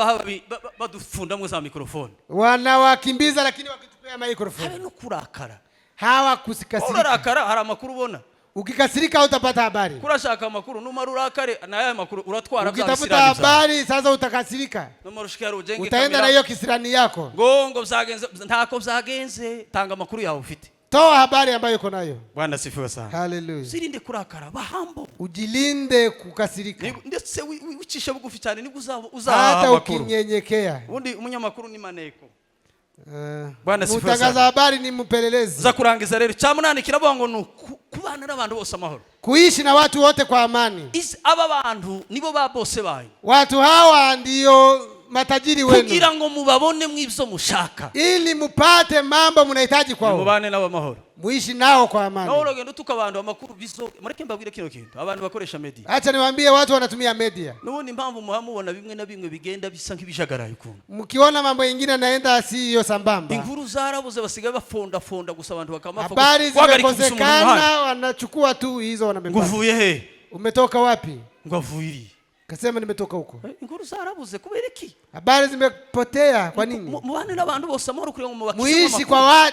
[SPEAKER 1] badufundamwe za mikrofoni.
[SPEAKER 2] Wanawakimbiza lakini wakitupea mikrofoni.
[SPEAKER 1] Habe no kurakara.
[SPEAKER 2] Hawa kusikasirika.
[SPEAKER 1] Urakara hari amakuru ubona.
[SPEAKER 2] Ukikasirika utapata habari.
[SPEAKER 1] Kurashaka amakuru numara urakare na aya makuru uratwara
[SPEAKER 2] bya ukitafuta habari sasa utakasirika.
[SPEAKER 1] Numarushikira ujenge
[SPEAKER 2] utaenda na hiyo kisirani yako.
[SPEAKER 1] Ngo byagenze ntako byagenze tanga amakuru yawe ufite.
[SPEAKER 2] Toa habari ambayo uko nayo.
[SPEAKER 1] Bwana sifiwe sana.
[SPEAKER 2] Hallelujah.
[SPEAKER 1] Sirinde kurakara bahambo.
[SPEAKER 2] Ujilinde kukasirika.
[SPEAKER 1] Ndetse wicisha bugufi cyane nibwo
[SPEAKER 2] hata ukinyenyekea.
[SPEAKER 1] Ubundi umunyamakuru ni maneko.
[SPEAKER 2] Bwana sifiwe sana. Mutangaza habari ni mpelelezi.
[SPEAKER 1] Za kurangiza rero cyamunani kiravuga ngo kubana n'abantu bose amahoro.
[SPEAKER 2] Kuishi na watu wote kwa amani.
[SPEAKER 1] Aba bantu nibo ba bose bayo.
[SPEAKER 2] Watu hawa ndio matajiri wenu.
[SPEAKER 1] Kugira ngo mubabone mw'ibyo mushaka.
[SPEAKER 2] Ili mupate mambo mnahitaji kwao.
[SPEAKER 1] Mubane nabo amahoro.
[SPEAKER 2] Muishi nao kwa amani.
[SPEAKER 1] Na urogendo tukabantu amakuru bizo. Mureke mbabwire kino kintu. Abantu bakoresha media.
[SPEAKER 2] Acha niwaambie watu wanatumia media.
[SPEAKER 1] Nubundi impamvu muhamubona bimwe na bimwe bigenda bisa nk'ibijagaraye ukuntu.
[SPEAKER 2] Mkiona mambo mengine naenda siyo sambamba.
[SPEAKER 1] Inkuru zarabuze basigaye bafonda gusa abantu bakamafa.
[SPEAKER 2] Habari zimekosekana wanachukua tu hizo wanabeba.
[SPEAKER 1] Nguvuye he?
[SPEAKER 2] Umetoka wapi?
[SPEAKER 1] Ngwavuyiri.
[SPEAKER 2] Kasema nimetoka huko.
[SPEAKER 1] Inkuru zarabuze kubera iki?
[SPEAKER 2] Habari zimepotea kwa nini?
[SPEAKER 1] Mubane n'abantu bose amahoro kuri ngo mubakishe.
[SPEAKER 2] Muishi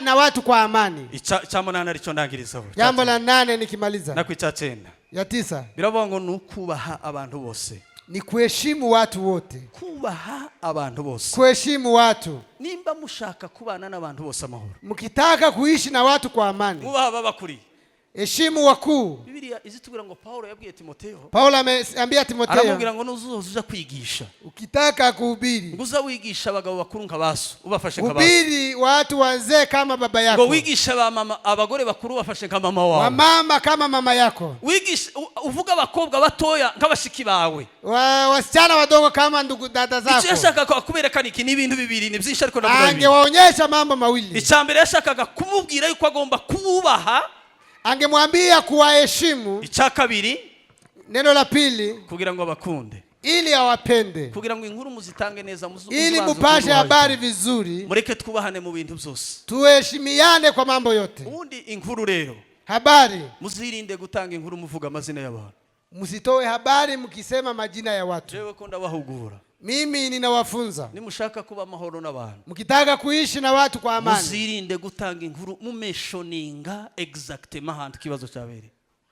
[SPEAKER 2] na watu kwa amani.
[SPEAKER 1] Cyamunana arico ndangirizaho.
[SPEAKER 2] Jambo la 8 nikimaliza.
[SPEAKER 1] Na kw'icyacenda.
[SPEAKER 2] Ya 9.
[SPEAKER 1] Biravuga ngo nukubaha abantu bose.
[SPEAKER 2] Ni kuheshimu watu wote.
[SPEAKER 1] Kubaha abantu bose.
[SPEAKER 2] Kuheshimu watu.
[SPEAKER 1] Nimba mushaka kubana n'abantu bose amahoro.
[SPEAKER 2] Mkitaka kuishi na watu kwa amani.
[SPEAKER 1] Mubaha babakuri.
[SPEAKER 2] Heshimu wakuu.
[SPEAKER 1] Biblia izitubwira ngo Paulo yabwiye Timotheo.
[SPEAKER 2] Paulo ameambia Timotheo.
[SPEAKER 1] Aramubwira ngo nuzuza kwigisha.
[SPEAKER 2] Ukitaka kuhubiri.
[SPEAKER 1] Nguza wigisha abagabo bakuru nkabaso ubafashe nkabaso.
[SPEAKER 2] Hubiri watu wazee kama baba yako.
[SPEAKER 1] Ngo wigisha mama abagore bakuru ubafashe nka mama wawe.
[SPEAKER 2] Wa mama kama mama yako.
[SPEAKER 1] Wigisha uvuga abakobwa batoya nk'abashiki bawe.
[SPEAKER 2] Wasichana wadogo kama ndugu dada zako.
[SPEAKER 1] Icyo yashakaga kuberekana iki n'ibintu bibiri ni byinshi ariko navuga.
[SPEAKER 2] Angewaonyesha mambo mawili.
[SPEAKER 1] Icyambere yashakaga kumubwira yuko agomba kububaha.
[SPEAKER 2] Angemwambia kuwaheshimu.
[SPEAKER 1] Icyakabiri
[SPEAKER 2] neno la pili
[SPEAKER 1] kugira ngo abakunde.
[SPEAKER 2] Ili awapende.
[SPEAKER 1] Kugira ngo inkuru muzitange neza
[SPEAKER 2] ili mupashe habari vizuri.
[SPEAKER 1] Mureke twubahane mu bintu byose.
[SPEAKER 2] Tuheshimiane kwa mambo yote.
[SPEAKER 1] Ubundi inkuru rero.
[SPEAKER 2] Habari.
[SPEAKER 1] Muzirinde gutanga inkuru muvuga amazina y'abantu.
[SPEAKER 2] Musitoe habari mkisema majina ya watu.
[SPEAKER 1] Jewe ko ndabahugura.
[SPEAKER 2] Mimi ninawafunza.
[SPEAKER 1] Nimushaka kuba amahoro n'abantu.
[SPEAKER 2] Mkitaka kuishi na watu kwa amani.
[SPEAKER 1] Muzirinde gutanga inkuru mumeshoninga exactement hantu kibazo cyabere.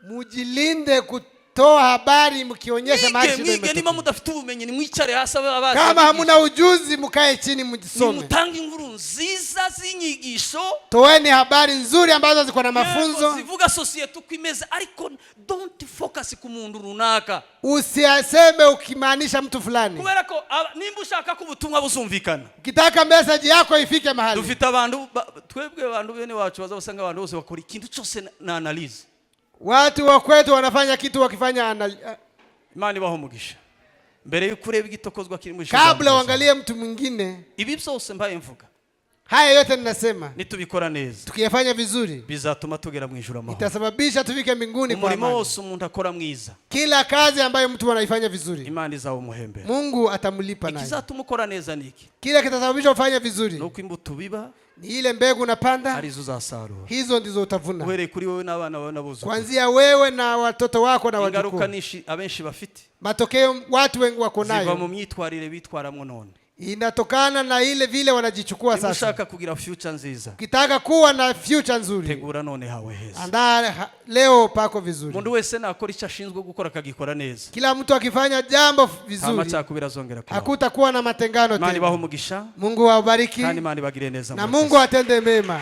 [SPEAKER 2] Mujilinde kutoa habari mkionyesha maisha yenu.
[SPEAKER 1] Mwige nima mudafite ubumenyi nimwicare hasi ababaza.
[SPEAKER 2] Kama hamuna ujuzi mkae chini mjisome.
[SPEAKER 1] Nimutanga inkuru nziza zinyigisho.
[SPEAKER 2] Toeni habari nzuri ambazo ziko na mafunzo.
[SPEAKER 1] Zivuga society uko imeze ariko don't focus ku muntu runaka.
[SPEAKER 2] Usiaseme ukimaanisha mtu fulani.
[SPEAKER 1] Kubera ko nimba ushaka ko ubutumwa buzumvikana.
[SPEAKER 2] Ukitaka message yako ifike mahali.
[SPEAKER 1] Dufite abantu twebwe abantu bene wacu bazabasanga abantu bose bakora ikintu cyose na analyze.
[SPEAKER 2] Watu wa kwetu wanafanya kitu wakifanya
[SPEAKER 1] Imani baho mugisha. Mbere y'ukureba igitokozwa kiri mu
[SPEAKER 2] ishuri. Kabla uangalie mtu mwingine.
[SPEAKER 1] Ibi byose mbaye mvuga.
[SPEAKER 2] Haya yote ninasema.
[SPEAKER 1] Nitubikora neza.
[SPEAKER 2] Tukiyafanya vizuri.
[SPEAKER 1] Bizatuma tugera mu ijuru amahoro.
[SPEAKER 2] Itasababisha tufike mbinguni kwa amani.
[SPEAKER 1] Umurimo wose umuntu akora mwiza.
[SPEAKER 2] Kila kazi ambayo mtu anaifanya vizuri.
[SPEAKER 1] Imani zawo muhembera.
[SPEAKER 2] Mungu atamlipa naye.
[SPEAKER 1] Ikizatuma ukora neza niki?
[SPEAKER 2] Kila kitasababisha ufanye vizuri.
[SPEAKER 1] Nuko imbuto biba.
[SPEAKER 2] Ni ile mbegu unapanda.
[SPEAKER 1] Arizo uzasarura.
[SPEAKER 2] Hizo ndizo utavuna.
[SPEAKER 1] Uhereye kuri wewe n'abana bawe nabuzuku.
[SPEAKER 2] Kuanzia wewe na watoto wako na wajukuu.
[SPEAKER 1] Ingaruka nishi abenshi bafite.
[SPEAKER 2] Matokeo watu wengi wako nayo.
[SPEAKER 1] Ziva mu myitwarire bitwaramwo none.
[SPEAKER 2] Inatokana na ile vile wanajichukua sasa.
[SPEAKER 1] Ushaka kugira future nziza.
[SPEAKER 2] Ukitaka kuwa na future nzuri.
[SPEAKER 1] Tegura none hawe heza.
[SPEAKER 2] Andaa leo pako vizuri.
[SPEAKER 1] Mundu wese nakora icyo ashinzwe gukora akagikora neza.
[SPEAKER 2] Kila mtu akifanya jambo vizuri.
[SPEAKER 1] Amacakubira zongera kuba.
[SPEAKER 2] Hakutakuwa na matengano tena.
[SPEAKER 1] Imani baho mugisha.
[SPEAKER 2] Mungu awabariki.
[SPEAKER 1] Kandi Imani bagire neza.
[SPEAKER 2] Na Mungu atende mema.